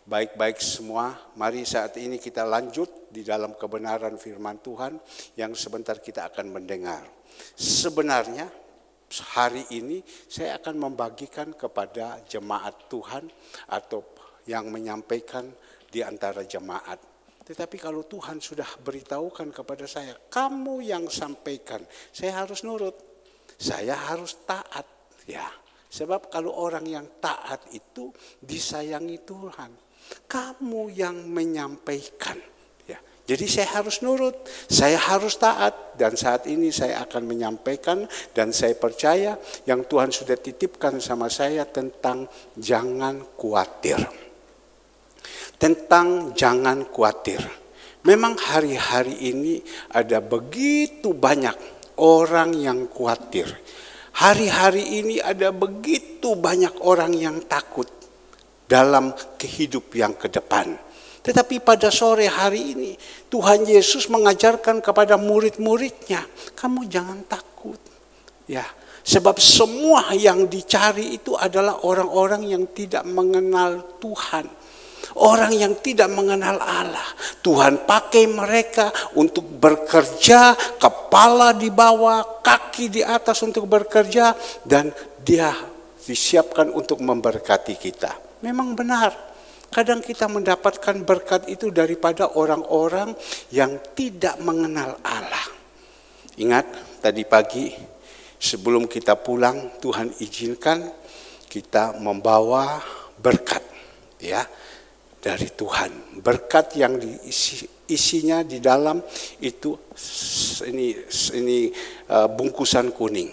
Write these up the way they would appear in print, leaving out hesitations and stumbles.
Baik-baik semua, mari saat ini kita lanjut di dalam kebenaran firman Tuhan yang sebentar kita akan mendengar. Sebenarnya hari ini saya akan membagikan kepada jemaat Tuhan atau yang menyampaikan di antara jemaat. Tetapi kalau Tuhan sudah beritahukan kepada saya, kamu yang sampaikan, saya harus nurut, saya harus taat, ya. Sebab kalau orang yang taat itu disayangi Tuhan. Kamu yang menyampaikan, ya. Jadi saya harus nurut, saya harus taat, dan saat ini saya akan menyampaikan dan saya percaya yang Tuhan sudah titipkan sama saya tentang jangan khawatir. Tentang jangan khawatir. Memang hari-hari ini ada begitu banyak orang yang khawatir. Hari-hari ini ada begitu banyak orang yang takut dalam kehidup yang ke depan. Tetapi pada sore hari ini Tuhan Yesus mengajarkan kepada murid-muridnya, kamu jangan takut. Ya, sebab semua yang dicari itu adalah orang-orang yang tidak mengenal Tuhan. Orang yang tidak mengenal Allah. Tuhan pakai mereka untuk bekerja, kepala di bawah, kaki di atas untuk bekerja, dan dia disiapkan untuk memberkati kita. Memang benar, kadang kita mendapatkan berkat itu daripada orang-orang yang tidak mengenal Allah. Ingat tadi pagi sebelum kita pulang, Tuhan izinkan kita membawa berkat, ya, dari Tuhan. Berkat yang isinya di dalam itu ini bungkusan kuning,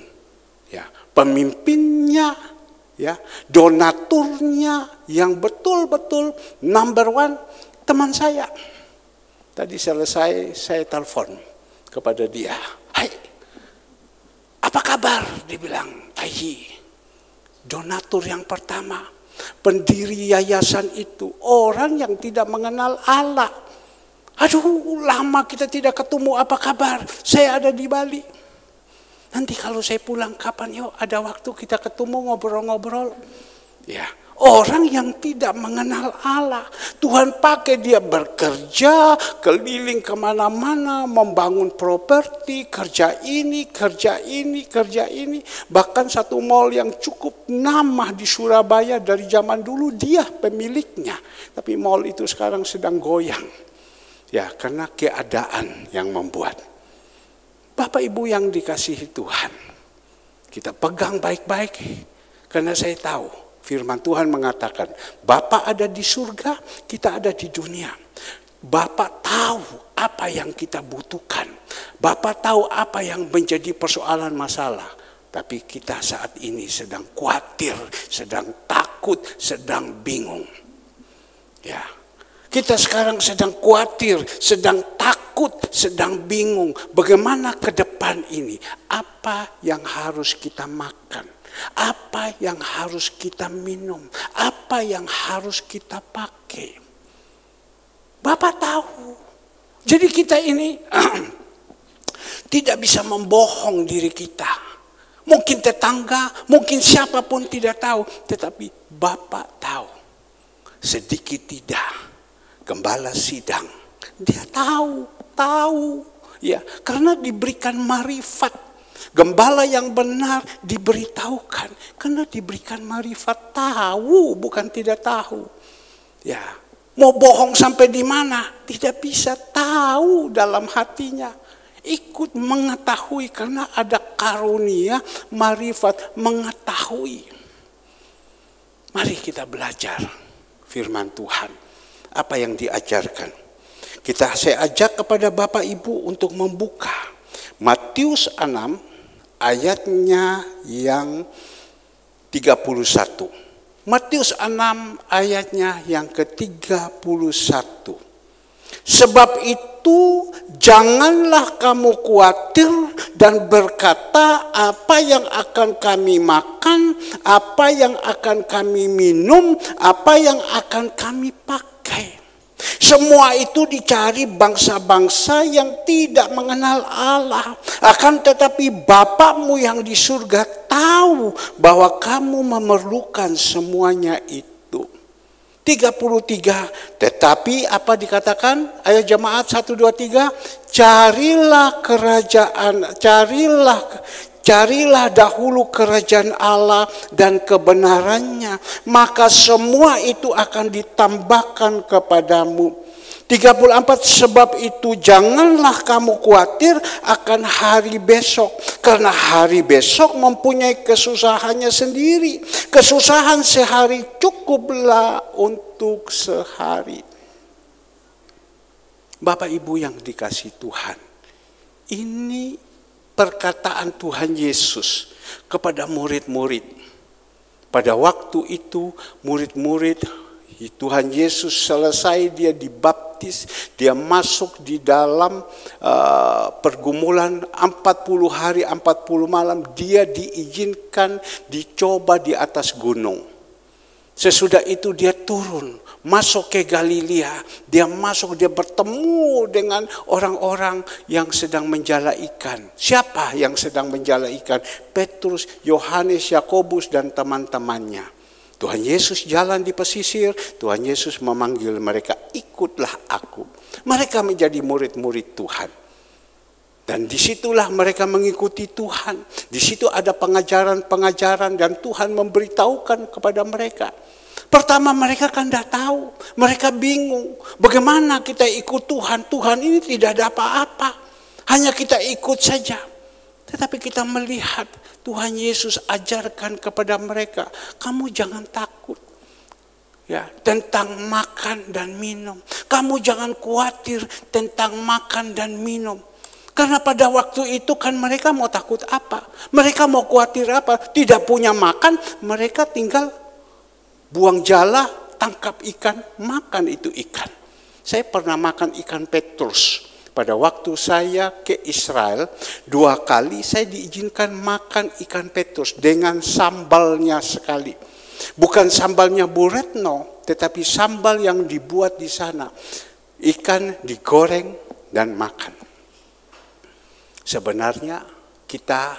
ya. Pemimpinnya, ya, donaturnya yang betul-betul number one teman saya. Tadi selesai saya telepon kepada dia. Hai, apa kabar? Dia bilang, Ayi, donatur yang pertama, pendiri yayasan itu orang yang tidak mengenal Allah. Aduh, lama kita tidak ketemu, apa kabar? Saya ada di Bali. Nanti kalau saya pulang kapan, yuk ada waktu kita ketemu ngobrol-ngobrol. Ya, orang yang tidak mengenal Allah, Tuhan pakai dia bekerja, keliling kemana-mana, membangun properti, kerja ini, kerja ini, kerja ini. Bahkan satu mall yang cukup nama di Surabaya dari zaman dulu dia pemiliknya. Tapi mall itu sekarang sedang goyang. Ya, karena keadaan yang membuat. Bapak Ibu yang dikasihi Tuhan, kita pegang baik-baik karena saya tahu firman Tuhan mengatakan Bapa ada di surga, kita ada di dunia. Bapak tahu apa yang kita butuhkan. Bapak tahu apa yang menjadi persoalan masalah. Tapi kita saat ini sedang khawatir, sedang takut, sedang bingung. Ya. Kita sekarang sedang khawatir, sedang takut, sedang bingung. Bagaimana ke depan ini? Apa yang harus kita makan? Apa yang harus kita minum? Apa yang harus kita pakai? Bapak tahu. Jadi kita ini tidak bisa membohong diri kita. Mungkin tetangga, mungkin siapapun tidak tahu. Tetapi Bapak tahu. Sedikit tidak. Gembala sidang, dia tahu, ya, karena diberikan marifat. Gembala yang benar diberitahukan, karena diberikan marifat, tahu, bukan tidak tahu. Ya, mau bohong sampai di mana? Tidak bisa, tahu dalam hatinya. Ikut mengetahui karena ada karunia, marifat, mengetahui. Mari kita belajar firman Tuhan. Apa yang diajarkan. Saya ajak kepada Bapak Ibu untuk membuka Matius 6 ayatnya yang 31. Matius 6 ayatnya yang ke-31. Sebab itu janganlah kamu khawatir dan berkata apa yang akan kami makan, apa yang akan kami minum, apa yang akan kami pakai. Semua itu dicari bangsa-bangsa yang tidak mengenal Allah. Akan tetapi Bapakmu yang di surga tahu bahwa kamu memerlukan semuanya itu. 33. Tetapi apa dikatakan? Ayo jemaat 1, 2, 3. Carilah dahulu kerajaan Allah dan kebenarannya, maka semua itu akan ditambahkan kepadamu. 34. Sebab itu janganlah kamu khawatir akan hari besok, karena hari besok mempunyai kesusahannya sendiri. Kesusahan sehari cukuplah untuk sehari. Bapak Ibu yang dikasihi Tuhan, ini perkataan Tuhan Yesus kepada murid-murid. Pada waktu itu murid-murid Tuhan Yesus selesai dia dibaptis, dia masuk di dalam pergumulan 40 hari 40 malam, dia diizinkan dicoba di atas gunung. Sesudah itu dia turun, masuk ke Galilea, dia bertemu dengan orang-orang yang sedang menjala ikan. Siapa yang sedang menjala ikan? Petrus, Yohanes, Yakobus dan teman-temannya. Tuhan Yesus jalan di pesisir, Tuhan Yesus memanggil mereka, ikutlah aku. Mereka menjadi murid-murid Tuhan. Dan disitulah mereka mengikuti Tuhan. Di situ ada pengajaran-pengajaran dan Tuhan memberitahukan kepada mereka. Pertama mereka kan tidak tahu, mereka bingung. Bagaimana kita ikut Tuhan? Tuhan ini tidak ada apa-apa, hanya kita ikut saja. Tetapi kita melihat Tuhan Yesus ajarkan kepada mereka, kamu jangan takut ya tentang makan dan minum. Kamu jangan khawatir tentang makan dan minum. Karena pada waktu itu kan mereka mau takut apa? Mereka mau khawatir apa? Tidak punya makan, mereka tinggal buang jala, tangkap ikan, makan itu ikan. Saya pernah makan ikan petrus. Pada waktu saya ke Israel, 2 kali saya diizinkan makan ikan petrus dengan sambalnya sekali. Bukan sambalnya Bu Retno, tetapi sambal yang dibuat di sana. Ikan digoreng dan makan. Sebenarnya kita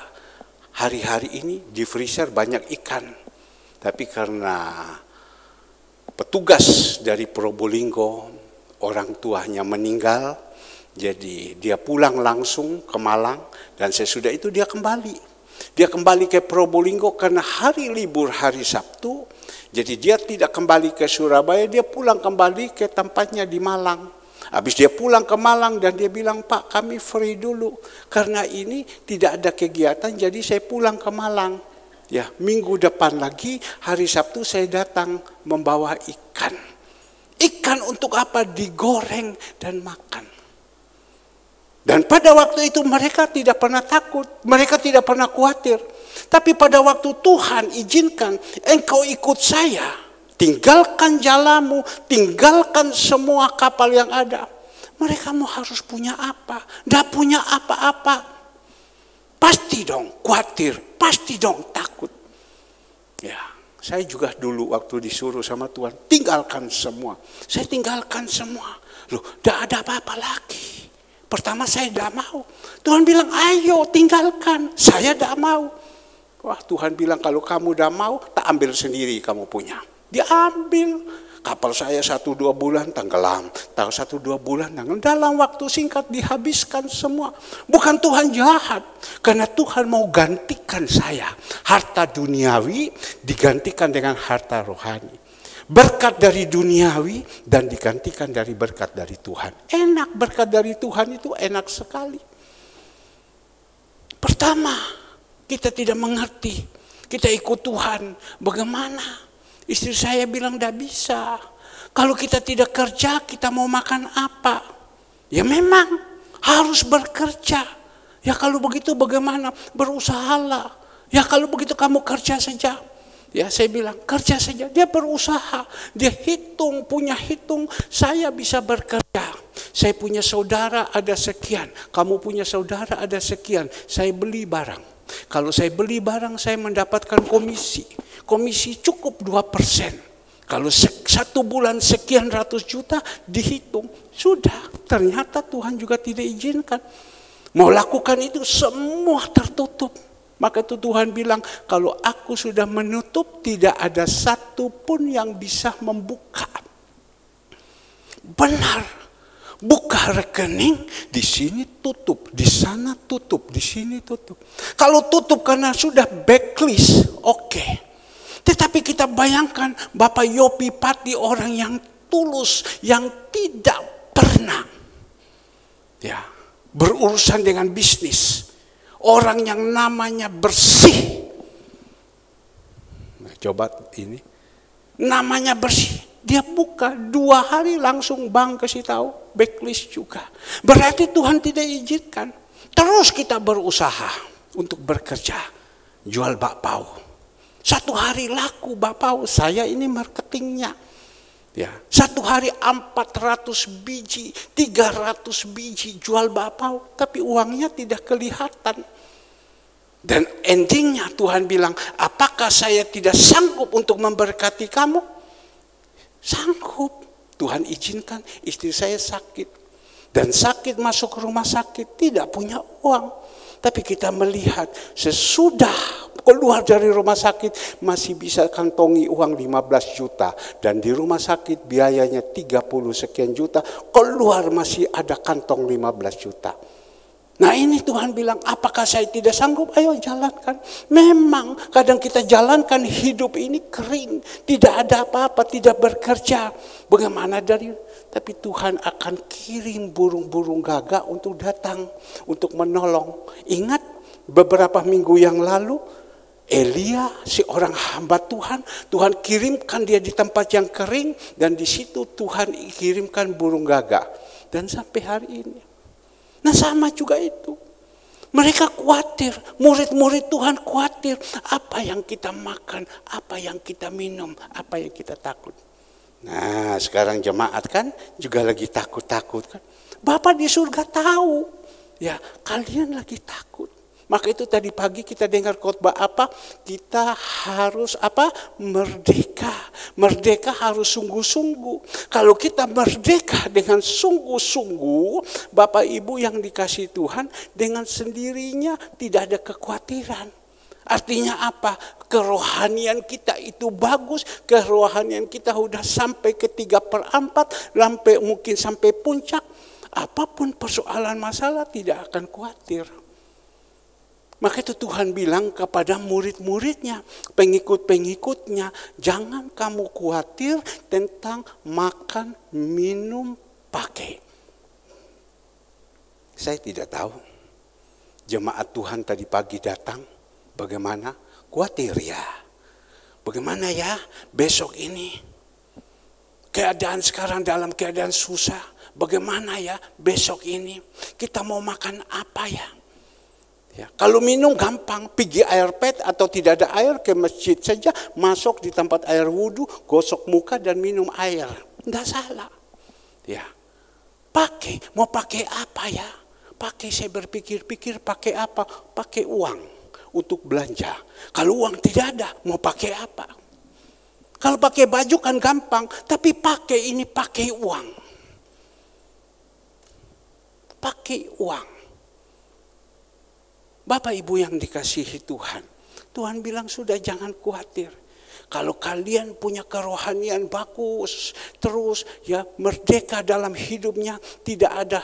hari-hari ini di freezer banyak ikan. Tapi karena petugas dari Probolinggo, orang tuanya meninggal, jadi dia pulang langsung ke Malang dan sesudah itu dia kembali. Dia kembali ke Probolinggo karena hari libur hari Sabtu. Jadi dia tidak kembali ke Surabaya, dia pulang kembali ke tempatnya di Malang. Habis dia pulang ke Malang dan dia bilang, Pak kami free dulu. Karena ini tidak ada kegiatan jadi saya pulang ke Malang. Ya, minggu depan lagi hari Sabtu saya datang membawa ikan. Ikan untuk apa? Digoreng dan makan. Dan pada waktu itu mereka tidak pernah takut, mereka tidak pernah khawatir. Tapi pada waktu Tuhan izinkan, engkau ikut saya, tinggalkan jalamu, tinggalkan semua kapal yang ada. Mereka mau harus punya apa? Tidak punya apa-apa. Pasti dong khawatir, pasti dong takut. Ya, saya juga dulu waktu disuruh sama Tuhan, tinggalkan semua. Saya tinggalkan semua. Loh, tidak ada apa-apa lagi. Pertama saya tidak mau. Tuhan bilang, ayo tinggalkan. Saya tidak mau. Wah, Tuhan bilang, kalau kamu tidak mau, tak ambil sendiri kamu punya. Dia ambil. Kapal saya 1-2 bulan tenggelam. 1-2 bulan tenggelam. Dalam waktu singkat dihabiskan semua. Bukan Tuhan jahat. Karena Tuhan mau gantikan saya. Harta duniawi digantikan dengan harta rohani. Berkat dari duniawi dan digantikan dari berkat dari Tuhan. Enak, berkat dari Tuhan itu enak sekali. Pertama, kita tidak mengerti. Kita ikut Tuhan. Bagaimana? Istri saya bilang tidak bisa. Kalau kita tidak kerja, kita mau makan apa? Ya memang harus bekerja. Ya kalau begitu bagaimana? Berusahalah. Ya kalau begitu kamu kerja saja. Ya saya bilang kerja saja. Dia berusaha, dia hitung, punya hitung. Saya bisa bekerja. Saya punya saudara ada sekian, kamu punya saudara ada sekian. Saya beli barang. Kalau saya beli barang saya mendapatkan komisi. Komisi cukup 2%. Kalau 1 bulan sekian ratus juta dihitung. Sudah, ternyata Tuhan juga tidak izinkan. Mau lakukan itu semua tertutup. Maka itu Tuhan bilang, kalau aku sudah menutup, tidak ada satu pun yang bisa membuka. Benar, buka rekening, di sini tutup, di sana tutup, di sini tutup. Kalau tutup karena sudah backlist, oke. Tetapi kita bayangkan Bapak Yopi Pati, orang yang tulus, yang tidak pernah berurusan dengan bisnis. Orang yang namanya bersih. Nah, coba ini. Namanya bersih. Dia buka 2 hari langsung bank kasih tahu. Backlist juga. Berarti Tuhan tidak izinkan. Terus kita berusaha untuk bekerja. Jual bakpao. 1 hari laku bakpao. Saya ini marketingnya. 1 hari 400 biji, 300 biji jual bakpao, tapi uangnya tidak kelihatan. Dan endingnya Tuhan bilang, apakah saya tidak sanggup untuk memberkati kamu? Sanggup. Tuhan izinkan istri saya sakit. Dan sakit masuk rumah sakit, tidak punya uang. Tapi kita melihat sesudah keluar dari rumah sakit masih bisa kantongi uang 15 juta. Dan di rumah sakit biayanya 30 sekian juta. Keluar masih ada kantong 15 juta. Nah ini Tuhan bilang, apakah saya tidak sanggup? Ayo jalankan. Memang kadang kita jalankan hidup ini kering. Tidak ada apa-apa, tidak bekerja. Bagaimana dari... Tapi Tuhan akan kirim burung-burung gagak untuk datang. Untuk menolong. Ingat beberapa minggu yang lalu, Elia, si orang hamba Tuhan, Tuhan kirimkan dia di tempat yang kering. Dan di situ Tuhan kirimkan burung gagak. Dan sampai hari ini. Nah sama juga itu. Mereka khawatir, murid-murid Tuhan khawatir. Apa yang kita makan, apa yang kita minum, apa yang kita takut. Nah sekarang jemaat kan juga lagi takut-takut kan. Bapak di surga tahu, ya kalian lagi takut. Maka itu tadi pagi kita dengar khotbah apa? Kita harus apa? Merdeka. Merdeka harus sungguh-sungguh. Kalau kita merdeka dengan sungguh-sungguh, Bapak Ibu yang dikasihi Tuhan, dengan sendirinya tidak ada kekhawatiran. Artinya apa? Kerohanian kita itu bagus. Kerohanian kita sudah sampai ke 3/4. Mungkin sampai puncak. Apapun persoalan masalah tidak akan khawatir. Maka itu Tuhan bilang kepada murid-muridnya, pengikut-pengikutnya, jangan kamu khawatir tentang makan, minum, pakai. Saya tidak tahu. Jemaat Tuhan tadi pagi datang, bagaimana? Khawatir ya. Bagaimana ya besok ini? Keadaan sekarang dalam keadaan susah. Bagaimana ya besok ini? Kita mau makan apa ya? Ya, kalau minum gampang, pergi air pet atau tidak ada air ke masjid saja, masuk di tempat air wudhu, gosok muka dan minum air. Tidak salah. Ya, mau pakai apa ya? Pakai, saya berpikir-pikir pakai apa? Pakai uang untuk belanja. Kalau uang tidak ada, mau pakai apa? Kalau pakai baju kan gampang, tapi pakai uang. Pakai uang. Bapak Ibu yang dikasihi Tuhan. Tuhan bilang sudah jangan khawatir. Kalau kalian punya kerohanian bagus. Terus ya merdeka dalam hidupnya. Tidak ada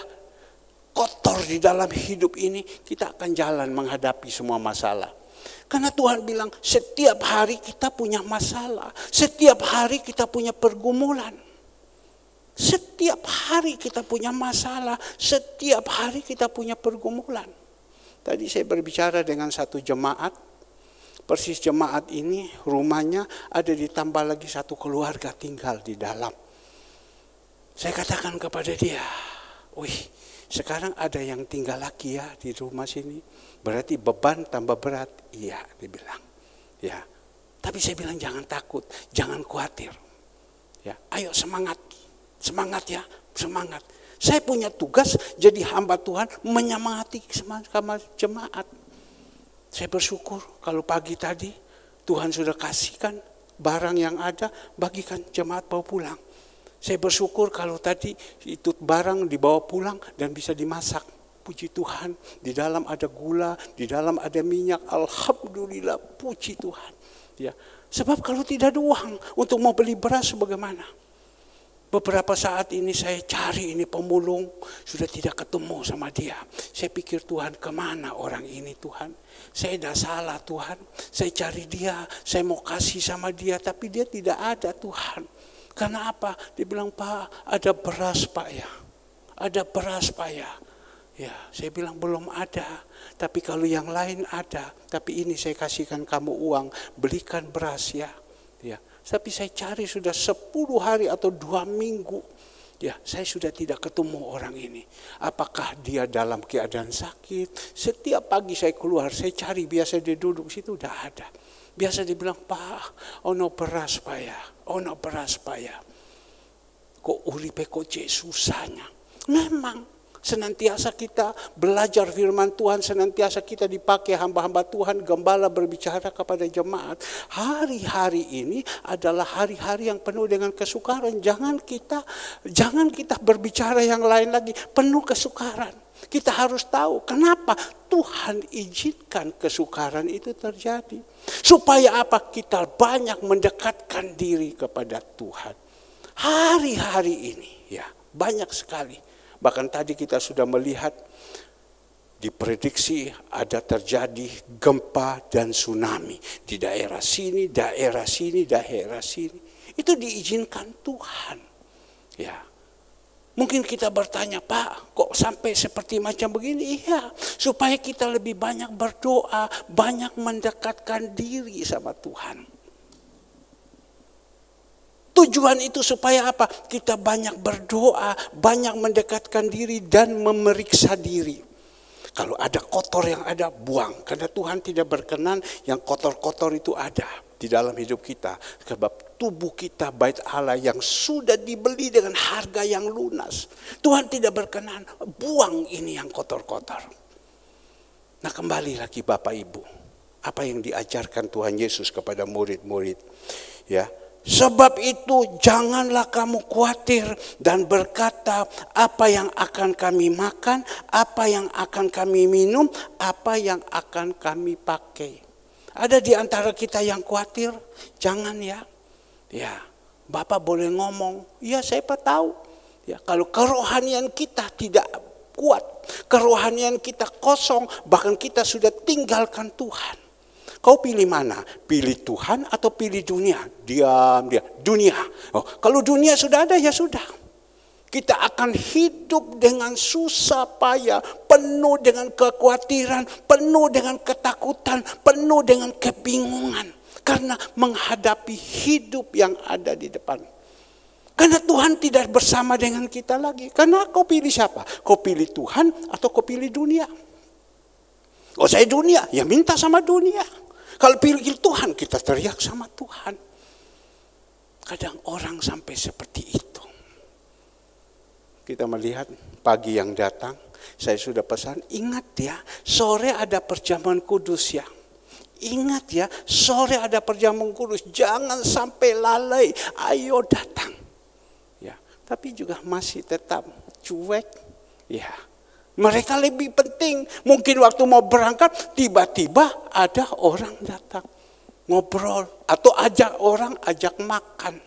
kotor di dalam hidup ini. Kita akan jalan menghadapi semua masalah. Karena Tuhan bilang setiap hari kita punya masalah. Setiap hari kita punya pergumulan. Setiap hari kita punya masalah. Setiap hari kita punya pergumulan. Tadi saya berbicara dengan satu jemaat, persis jemaat ini rumahnya ada ditambah lagi satu keluarga tinggal di dalam. Saya katakan kepada dia, wih sekarang ada yang tinggal lagi ya di rumah sini, berarti beban tambah berat. Iya, dia bilang. Ya, tapi saya bilang jangan takut, jangan khawatir. Ya, ayo semangat, semangat ya, semangat. Saya punya tugas jadi hamba Tuhan menyemangati sama jemaat. Saya bersyukur kalau pagi tadi Tuhan sudah kasihkan barang yang ada bagikan jemaat bawa pulang. Saya bersyukur kalau tadi itu barang dibawa pulang dan bisa dimasak puji Tuhan. Di dalam ada gula, di dalam ada minyak. Alhamdulillah, puji Tuhan. Ya, sebab kalau tidak ada uang untuk mau beli beras bagaimana? Beberapa saat ini saya cari ini pemulung, sudah tidak ketemu sama dia. Saya pikir Tuhan kemana orang ini Tuhan? Saya tidak salah Tuhan, saya cari dia, saya mau kasih sama dia, tapi dia tidak ada Tuhan. Karena apa? Dia bilang, Pak ada beras Pak ya, ada beras Pak ya. Ya, saya bilang belum ada, tapi kalau yang lain ada, tapi ini saya kasihkan kamu uang, belikan beras ya. Ya. Tapi saya cari sudah 10 hari atau 2 minggu. Ya, saya sudah tidak ketemu orang ini. Apakah dia dalam keadaan sakit? Setiap pagi saya keluar, saya cari, biasa dia duduk situ, udah ada. Biasa dia bilang, Pak, ono beras Pak ya, ono beras Pak ya. Kok uripe kok susahnya? Memang. Senantiasa kita belajar firman Tuhan, senantiasa kita dipakai hamba-hamba Tuhan, gembala berbicara kepada jemaat. Hari-hari ini adalah hari-hari yang penuh dengan kesukaran. Jangan kita berbicara yang lain lagi, penuh kesukaran. Kita harus tahu kenapa Tuhan izinkan kesukaran itu terjadi. Supaya apa? Kita banyak mendekatkan diri kepada Tuhan. Hari-hari ini ya banyak sekali. Bahkan tadi kita sudah melihat diprediksi ada terjadi gempa dan tsunami di daerah sini, daerah sini, daerah sini. Itu diizinkan Tuhan. Ya. Mungkin kita bertanya, Pak, kok sampai seperti macam begini? Iya, supaya kita lebih banyak berdoa, banyak mendekatkan diri sama Tuhan. Tujuan itu supaya apa? Kita banyak berdoa, banyak mendekatkan diri dan memeriksa diri. Kalau ada kotor yang ada, buang. Karena Tuhan tidak berkenan yang kotor-kotor itu ada di dalam hidup kita. Sebab tubuh kita bait Allah yang sudah dibeli dengan harga yang lunas. Tuhan tidak berkenan, buang ini yang kotor-kotor. Nah, kembali lagi Bapak Ibu. Apa yang diajarkan Tuhan Yesus kepada murid-murid. Ya. Sebab itu janganlah kamu khawatir dan berkata apa yang akan kami makan, apa yang akan kami minum, apa yang akan kami pakai. Ada di antara kita yang khawatir? Jangan ya. Ya, Bapak boleh ngomong, ya saya tahu. Ya, kalau kerohanian kita tidak kuat, kerohanian kita kosong, bahkan kita sudah tinggalkan Tuhan. Kau pilih mana? Pilih Tuhan atau pilih dunia? Diam. Dunia. Oh, kalau dunia sudah ada ya sudah. Kita akan hidup dengan susah payah, penuh dengan kekhawatiran, penuh dengan ketakutan, penuh dengan kebingungan. Karena menghadapi hidup yang ada di depan. Karena Tuhan tidak bersama dengan kita lagi. Karena kau pilih siapa? Kau pilih Tuhan atau kau pilih dunia? Oh saya dunia, ya minta sama dunia. Kalau pilih Tuhan, kita teriak sama Tuhan. Kadang orang sampai seperti itu. Kita melihat pagi yang datang, saya sudah pesan, ingat ya, sore ada perjamuan kudus ya. Ingat ya, sore ada perjamuan kudus, jangan sampai lalai, ayo datang. Ya, tapi juga masih tetap cuek, ya. Mereka lebih penting. Mungkin waktu mau berangkat, tiba-tiba ada orang datang. Ngobrol. Atau ajak makan.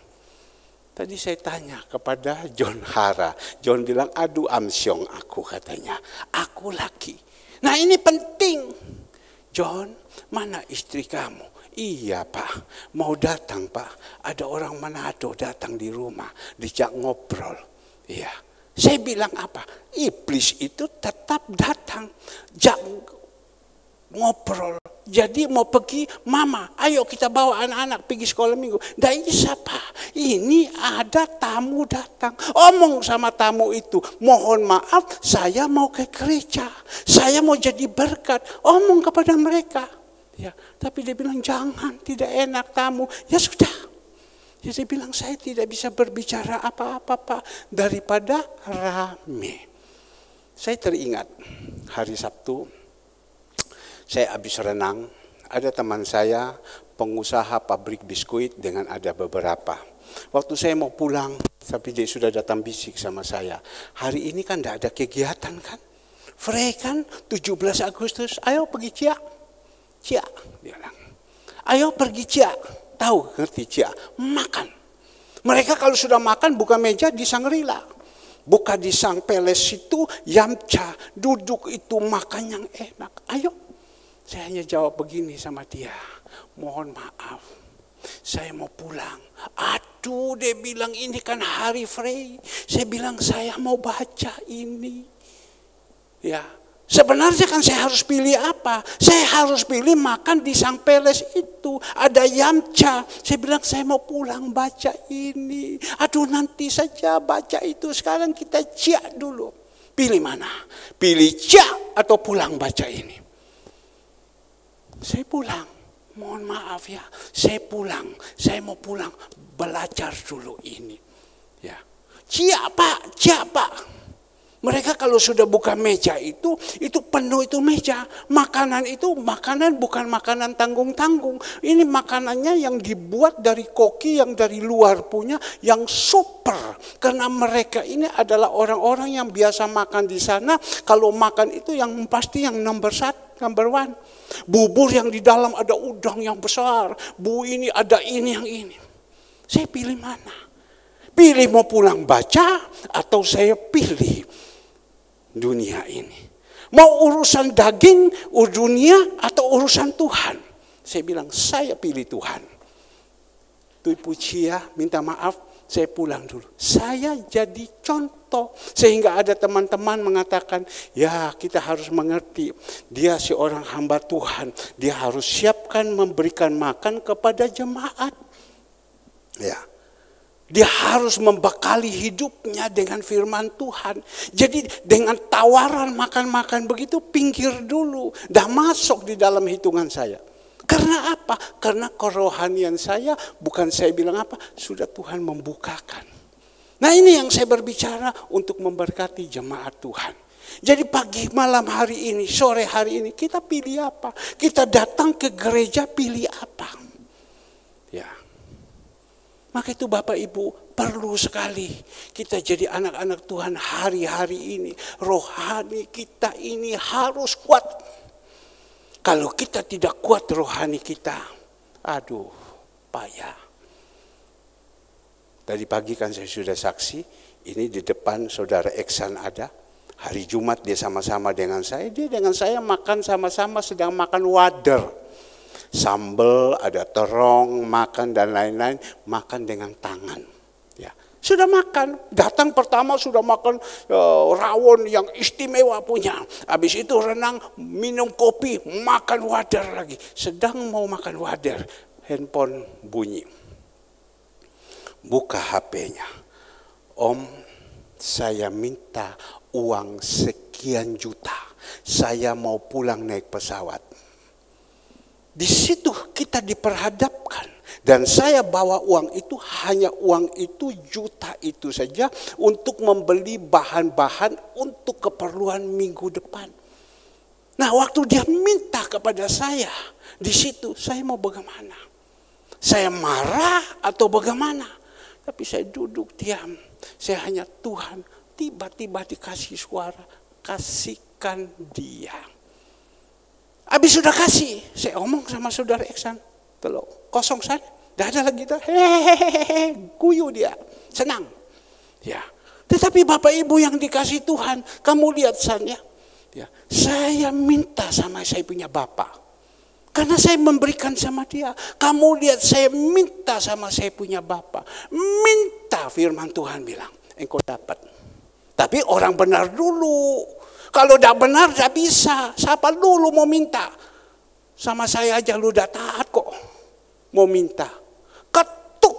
Tadi saya tanya kepada John Hara. John bilang, aduh amsyong aku katanya. Aku laki. Nah ini penting. John, mana istri kamu? Iya Pak, mau datang Pak. Ada orang Manado datang di rumah. Dijak ngobrol. Iya. Saya bilang apa? Iblis itu tetap datang. Ngobrol. Jadi mau pergi, mama, ayo kita bawa anak-anak pergi sekolah minggu. Tidak bisa Pak, ini ada tamu datang. Omong sama tamu itu, mohon maaf saya mau ke gereja. Saya mau jadi berkat. Omong kepada mereka. Ya, tapi dia bilang jangan, tidak enak tamu. Ya sudah. Jadi dia bilang saya tidak bisa berbicara apa-apa Pak daripada rame. Saya teringat hari Sabtu saya habis renang. Ada teman saya pengusaha pabrik biskuit dengan ada beberapa. Waktu saya mau pulang tapi dia sudah datang bisik sama saya. Hari ini kan tidak ada kegiatan kan. Frey kan 17 Agustus, ayo pergi Cia. Cia, dia bilang. Ayo pergi Cia. Tahu, ngerti Cia? Makan. Mereka kalau sudah makan buka meja di Shangri-La. Buka di Sang Palace itu, Yamcha, duduk itu makan yang enak. Ayo. Saya hanya jawab begini sama dia. Mohon maaf, saya mau pulang. Aduh, dia bilang ini kan hari Frey. Saya bilang saya mau baca ini. Ya, sebenarnya kan saya harus pilih apa? Saya harus pilih makan di Sang Palace itu. Ada Yamcha. Saya bilang saya mau pulang baca ini. Aduh, nanti saja baca itu. Sekarang kita Cia dulu. Pilih mana? Pilih Cia atau pulang baca ini? Saya pulang. Mohon maaf ya. Saya pulang. Saya mau pulang belajar dulu ini. Ya. Cia Pak, Cia Pak. Mereka kalau sudah buka meja itu penuh itu meja. Makanan itu makanan bukan makanan tanggung-tanggung. Ini makanannya yang dibuat dari koki yang dari luar punya, yang super. Karena mereka ini adalah orang-orang yang biasa makan di sana. Kalau makan itu yang pasti yang number one. Bubur yang di dalam ada udang yang besar. Ini ada ini yang ini. Saya pilih mana? Pilih mau pulang baca atau saya pilih dunia ini. Mau urusan daging, dunia atau urusan Tuhan? Saya bilang saya pilih Tuhan. Tuipu Cia minta maaf, saya pulang dulu. Saya jadi contoh. Sehingga ada teman-teman mengatakan, ya kita harus mengerti. Dia seorang hamba Tuhan. Dia harus siapkan memberikan makan kepada jemaat. Ya. Dia harus membekali hidupnya dengan firman Tuhan. Jadi dengan tawaran makan-makan begitu pinggir dulu. Dah masuk di dalam hitungan saya. Karena apa? Karena kerohanian saya, bukan saya bilang apa, sudah Tuhan membukakan. Nah ini yang saya berbicara untuk memberkati jemaat Tuhan. Jadi pagi, malam hari ini, sore hari ini, kita pilih apa? Kita datang ke gereja pilih apa? Ya. Maka itu Bapak Ibu perlu sekali kita jadi anak-anak Tuhan hari-hari ini. Rohani kita ini harus kuat. Kalau kita tidak kuat rohani kita, aduh payah. Tadi pagi kan saya sudah saksi, ini di depan saudara Eksan ada. Hari Jumat dia sama-sama dengan saya, dia dengan saya makan sama-sama sedang makan wader. Sambal, ada terong, makan dan lain-lain, makan dengan tangan. Ya, sudah makan, datang pertama sudah makan rawon yang istimewa punya. Habis itu renang, minum kopi, makan wader lagi. Sedang mau makan wader, handphone bunyi. Buka HP-nya. Om, saya minta uang sekian juta. Saya mau pulang naik pesawat. Di situ kita diperhadapkan. Dan saya bawa uang itu, hanya uang itu juta itu saja untuk membeli bahan-bahan untuk keperluan minggu depan. Nah waktu dia minta kepada saya, di situ saya mau bagaimana? Saya marah atau bagaimana? Tapi saya duduk diam. Saya hanya Tuhan, tiba-tiba dikasih suara, kasihkan dia. Habis sudah kasih, saya omong sama saudara Eksan, telok kosong sana, dah ada lagi dah, hehehe, guyu dia, senang, ya. Tetapi Bapak Ibu yang dikasih Tuhan, kamu lihat sana, ya, saya minta sama saya punya Bapak, karena saya memberikan sama dia. Kamu lihat saya minta sama saya punya Bapak, minta firman Tuhan bilang, engkau dapat. Tapi orang benar dulu. Kalau tidak benar tidak bisa. Siapa dulu mau minta? Sama saya aja lu udah taat kok. Mau minta. Ketuk.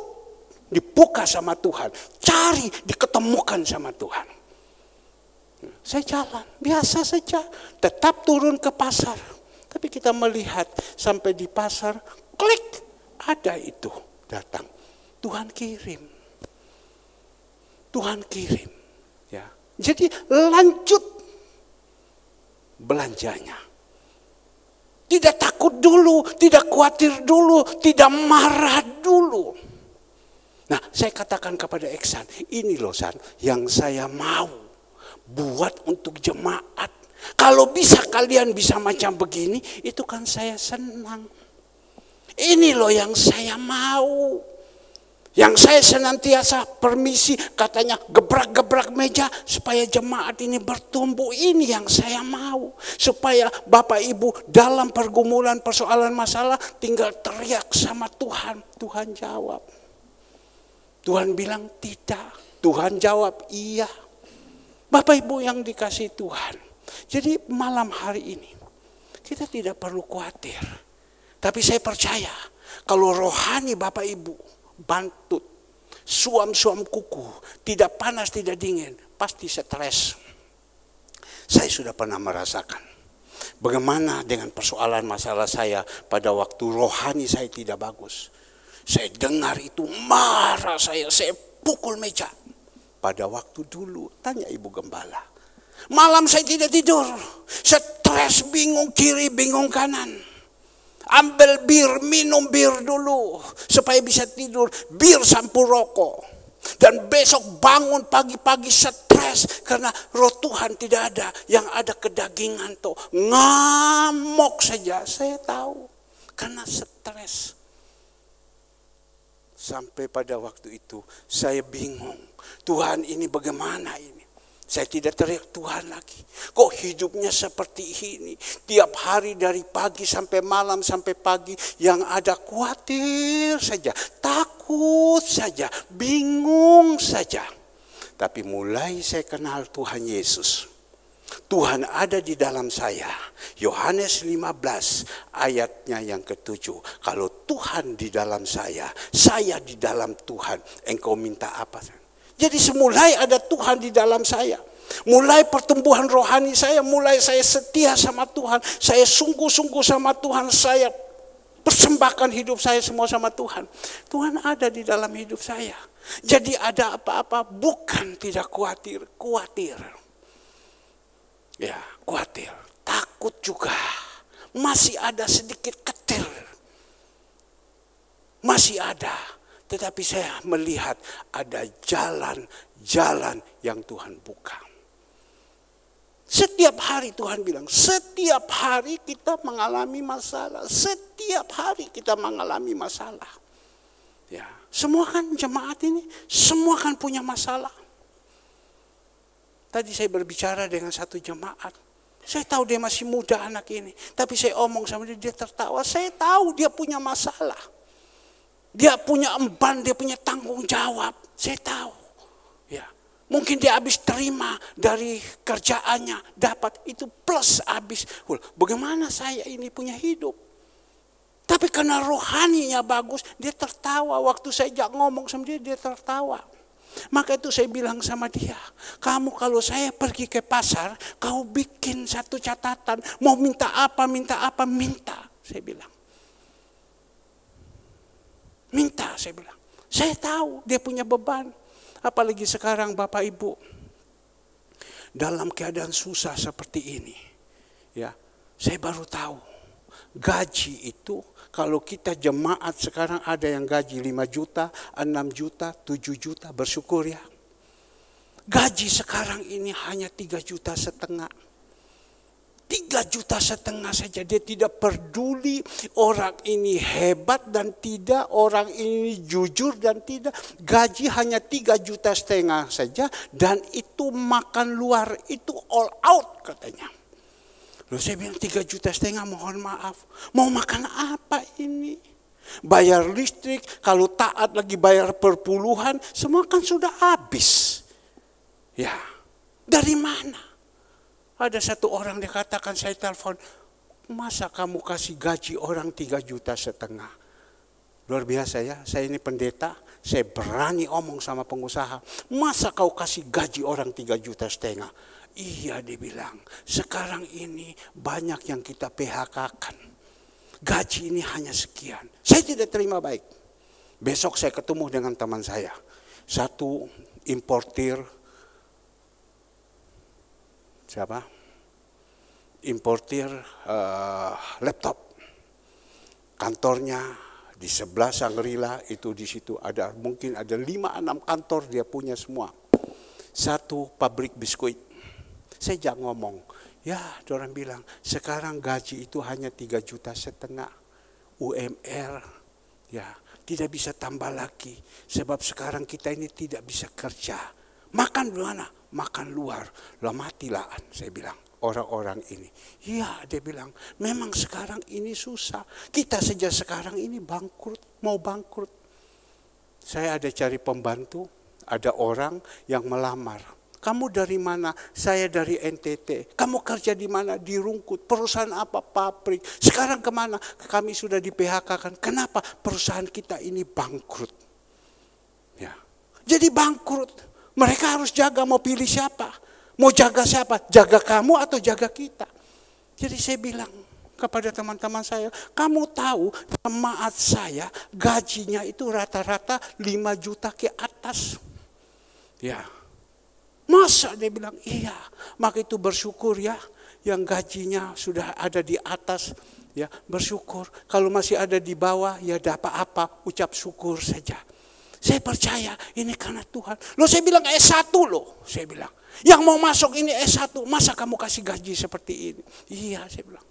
Dibuka sama Tuhan. Cari. Diketemukan sama Tuhan. Saya jalan. Biasa saja. Tetap turun ke pasar. Tapi kita melihat. Sampai di pasar. Klik. Ada itu. Datang. Tuhan kirim. Tuhan kirim. Ya. Jadi lanjut belanjanya. Tidak takut dulu, tidak khawatir dulu, tidak marah dulu. Nah, saya katakan kepada Eksan, ini loh San, yang saya mau buat untuk jemaat. Kalau bisa kalian bisa macam begini, itu kan saya senang. Ini loh yang saya mau. Yang saya senantiasa permisi, katanya gebrak-gebrak meja supaya jemaat ini bertumbuh. Ini yang saya mau. Supaya Bapak Ibu dalam pergumulan, persoalan, masalah tinggal teriak sama Tuhan. Tuhan jawab. Tuhan bilang tidak. Tuhan jawab iya. Bapak Ibu yang dikasih Tuhan. Jadi malam hari ini kita tidak perlu khawatir. Tapi saya percaya kalau rohani Bapak Ibu bantut, suam-suam kuku, tidak panas, tidak dingin, pasti stres. Saya sudah pernah merasakan bagaimana dengan persoalan masalah saya pada waktu rohani saya tidak bagus. Saya dengar itu marah saya pukul meja. Pada waktu dulu, tanya Ibu Gembala. Malam saya tidak tidur, stres, bingung kiri, bingung kanan. Ambil bir, minum bir dulu supaya bisa tidur. Bir sampul rokok. Dan besok bangun pagi-pagi stres karena roh Tuhan tidak ada. Yang ada kedagingan tuh. Ngamuk saja, saya tahu. Karena stres. Sampai pada waktu itu saya bingung. Tuhan ini bagaimana ini? Saya tidak teriak Tuhan lagi. Kok hidupnya seperti ini? Tiap hari dari pagi sampai malam sampai pagi. Yang ada khawatir saja. Takut saja. Bingung saja. Tapi mulai saya kenal Tuhan Yesus. Tuhan ada di dalam saya. Yohanes 15 ayatnya yang ke-7. Kalau Tuhan di dalam saya di dalam Tuhan. Engkau minta apa? Jadi semulai ada Tuhan di dalam saya. Mulai pertumbuhan rohani saya, mulai saya setia sama Tuhan. Saya sungguh-sungguh sama Tuhan. Saya persembahkan hidup saya semua sama Tuhan. Tuhan ada di dalam hidup saya. Jadi ada apa-apa bukan tidak khawatir. Khawatir. Ya, khawatir. Takut juga. Masih ada sedikit ketir. Masih ada. Tetapi saya melihat ada jalan-jalan yang Tuhan buka. Setiap hari Tuhan bilang, setiap hari kita mengalami masalah. Setiap hari kita mengalami masalah. Ya, semua kan jemaat ini, semua kan punya masalah. Tadi saya berbicara dengan satu jemaat. Saya tahu dia masih muda anak ini. Tapi saya omong sama dia, dia tertawa. Saya tahu dia punya masalah. Dia punya emban, dia punya tanggung jawab. Saya tahu. Ya. Mungkin dia habis terima dari kerjaannya. Dapat itu plus habis. Bagaimana saya ini punya hidup? Tapi karena rohaninya bagus, dia tertawa. Waktu saya ngomong sama dia, dia tertawa. Maka itu saya bilang sama dia, kamu kalau saya pergi ke pasar, kau bikin satu catatan. Mau minta apa, minta. Saya bilang. Minta, saya bilang. Saya tahu dia punya beban. Apalagi sekarang Bapak Ibu. Dalam keadaan susah seperti ini. Ya, saya baru tahu. Gaji itu, kalau kita jemaat sekarang ada yang gaji 5 juta, 6 juta, 7 juta, bersyukur ya. Gaji sekarang ini hanya 3,5 juta. 3,5 juta saja, dia tidak peduli orang ini hebat dan tidak, orang ini jujur dan tidak. Gaji hanya 3,5 juta saja dan itu makan luar, itu all out katanya. Lalu saya bilang 3,5 juta mohon maaf, mau makan apa ini? Bayar listrik, kalau taat lagi bayar perpuluhan, semua kan sudah habis. Ya, dari mana? Ada satu orang dikatakan, saya telepon, masa kamu kasih gaji orang 3,5 juta? Luar biasa ya, saya ini pendeta, saya berani omong sama pengusaha, masa kau kasih gaji orang 3,5 juta? Iya, dibilang, sekarang ini banyak yang kita PHK-kan. Gaji ini hanya sekian. Saya tidak terima baik. Besok saya ketemu dengan teman saya, satu importir, importir laptop. Kantornya di sebelah Shangri-La, itu di situ ada mungkin ada 5-6 kantor dia punya semua. Satu pabrik biskuit. Saya jangan ngomong, Ya, orang bilang, sekarang gaji itu hanya 3,5 juta UMR. Ya, tidak bisa tambah lagi. Sebab sekarang kita ini tidak bisa kerja. Makan di mana? Makan luar. Lah matilah, saya bilang. Orang-orang ini. Ya, dia bilang, memang sekarang ini susah. Kita sejak sekarang ini bangkrut, mau bangkrut. Saya ada cari pembantu, ada orang yang melamar. Kamu dari mana? Saya dari NTT. Kamu kerja di mana? Di Rungkut. Perusahaan apa? Pabrik. Sekarang kemana? Kami sudah di PHK kan. Kenapa? Perusahaan kita ini bangkrut. Ya. Jadi bangkrut. Mereka harus jaga, mau pilih siapa? Mau jaga siapa? Jaga kamu atau jaga kita? Jadi saya bilang kepada teman-teman saya, kamu tahu jemaat saya gajinya itu rata-rata 5 juta ke atas. Ya. Masa dia bilang, iya. Maka itu bersyukur ya, yang gajinya sudah ada di atas, ya bersyukur. Kalau masih ada di bawah, ya dapat apa, ucap syukur saja. Saya percaya ini karena Tuhan. Loh saya bilang S1 loh, saya bilang. Yang mau masuk ini S1, masa kamu kasih gaji seperti ini? Iya, saya bilang.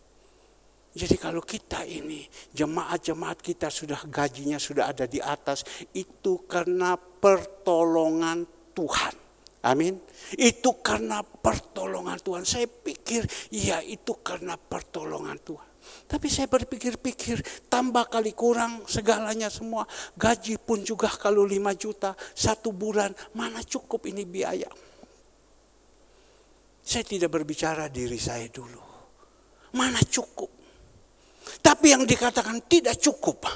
Jadi kalau kita ini, jemaat-jemaat kita sudah gajinya sudah ada di atas, itu karena pertolongan Tuhan. Amin. Itu karena pertolongan Tuhan. Saya pikir, ya itu karena pertolongan Tuhan. Tapi saya berpikir-pikir, tambah kali kurang segalanya semua. Gaji pun juga kalau 5 juta, 1 bulan, mana cukup ini biaya. Saya tidak berbicara diri saya dulu. Mana cukup. Tapi yang dikatakan tidak cukup,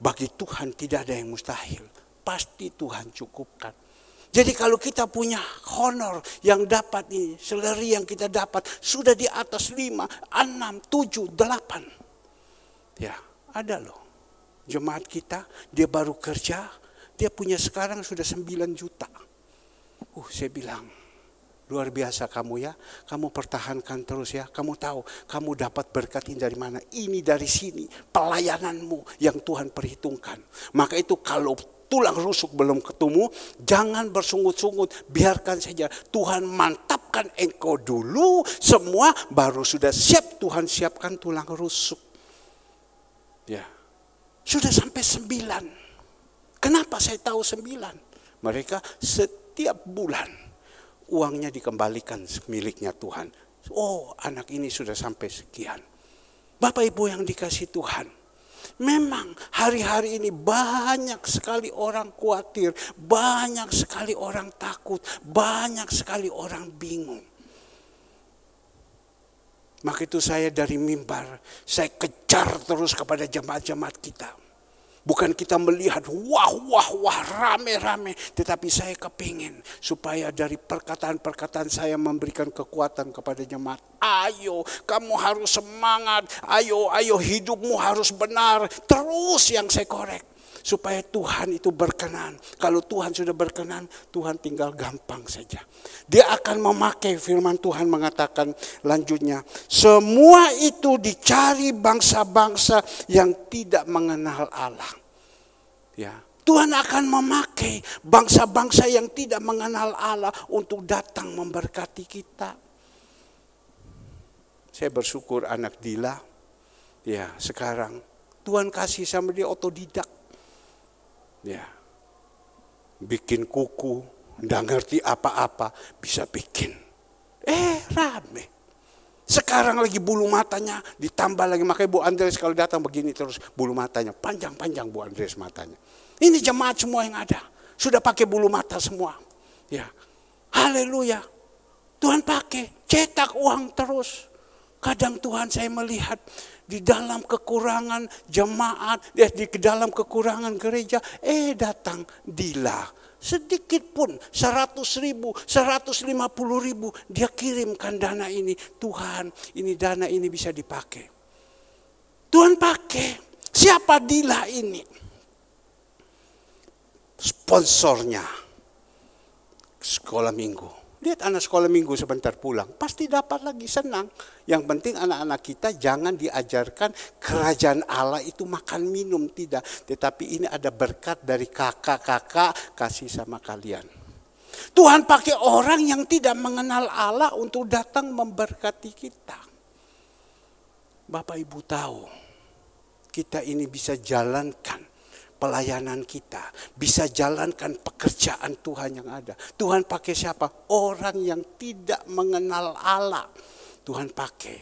bagi Tuhan tidak ada yang mustahil. Pasti Tuhan cukupkan. Jadi kalau kita punya honor yang dapat ini, salary yang kita dapat sudah di atas 5, 6, 7, 8. Ya, ada loh. Jemaat kita, dia baru kerja, dia punya sekarang sudah 9 juta. Saya bilang, luar biasa kamu ya, kamu pertahankan terus ya. Kamu tahu, kamu dapat berkat ini dari mana? Ini dari sini, pelayananmu yang Tuhan perhitungkan. Maka itu kalau tulang rusuk belum ketemu, jangan bersungut-sungut, biarkan saja. Tuhan mantapkan engkau dulu, semua baru sudah siap Tuhan siapkan tulang rusuk. Ya, sudah sampai 9. Kenapa saya tahu 9? Mereka setiap bulan uangnya dikembalikan miliknya Tuhan. Oh, anak ini sudah sampai sekian. Bapak Ibu yang dikasih Tuhan. Memang hari-hari ini banyak sekali orang khawatir, banyak sekali orang takut, banyak sekali orang bingung. Maka itu saya dari mimbar, saya kejar terus kepada jemaat-jemaat kita. Bukan kita melihat wah rame-rame. Tetapi saya kepingin supaya dari perkataan-perkataan saya memberikan kekuatan kepada jemaat. Ayo kamu harus semangat. Ayo hidupmu harus benar. Terus yang saya korek. Supaya Tuhan itu berkenan. Kalau Tuhan sudah berkenan, Tuhan tinggal gampang saja. Dia akan memakai, firman Tuhan mengatakan lanjutnya. Semua itu dicari bangsa-bangsa yang tidak mengenal Allah. Ya, Tuhan akan memakai bangsa-bangsa yang tidak mengenal Allah untuk datang memberkati kita. Saya bersyukur anak Dila. Ya, sekarang Tuhan kasih sama dia otodidak. Ya, bikin kuku, nggak ngerti apa-apa, bisa bikin. Rame. Sekarang lagi bulu matanya ditambah lagi, makanya Bu Andres kalau datang begini terus bulu matanya panjang-panjang Bu Andres matanya. Ini jemaat semua yang ada sudah pakai bulu mata semua. Ya, haleluya. Tuhan pakai cetak uang terus. Kadang Tuhan saya melihat di dalam kekurangan jemaat, di dalam kekurangan gereja, datang Dila. Sedikit pun 100.000, 150.000 dia kirimkan dana ini. Tuhan, ini dana ini bisa dipakai. Tuhan pakai. Siapa Dila ini? Sponsornya sekolah minggu. Lihat anak sekolah minggu sebentar pulang, pasti dapat lagi, senang. Yang penting anak-anak kita jangan diajarkan kerajaan Allah itu makan minum, tidak. Tetapi ini ada berkat dari kakak-kakak kasih sama kalian. Tuhan pakai orang yang tidak mengenal Allah untuk datang memberkati kita. Bapak Ibu tahu, kita ini bisa jalankan pelayanan kita, bisa jalankan pekerjaan Tuhan yang ada. Tuhan pakai siapa? Orang yang tidak mengenal Allah. Tuhan pakai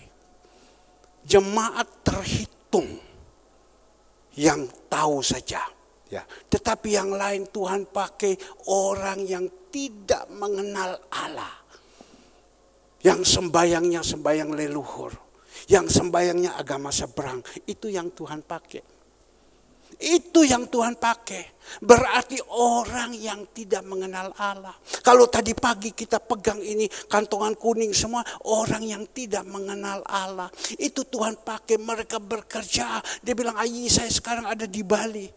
jemaat terhitung yang tahu saja. Ya, tetapi yang lain Tuhan pakai orang yang tidak mengenal Allah. Yang sembayangnya sembayang leluhur. Yang sembayangnya agama seberang. Itu yang Tuhan pakai. Itu yang Tuhan pakai. Berarti orang yang tidak mengenal Allah. Kalau tadi pagi kita pegang ini kantongan kuning semua. Orang yang tidak mengenal Allah. Itu Tuhan pakai, mereka bekerja. Dia bilang, Ayi saya sekarang ada di Bali.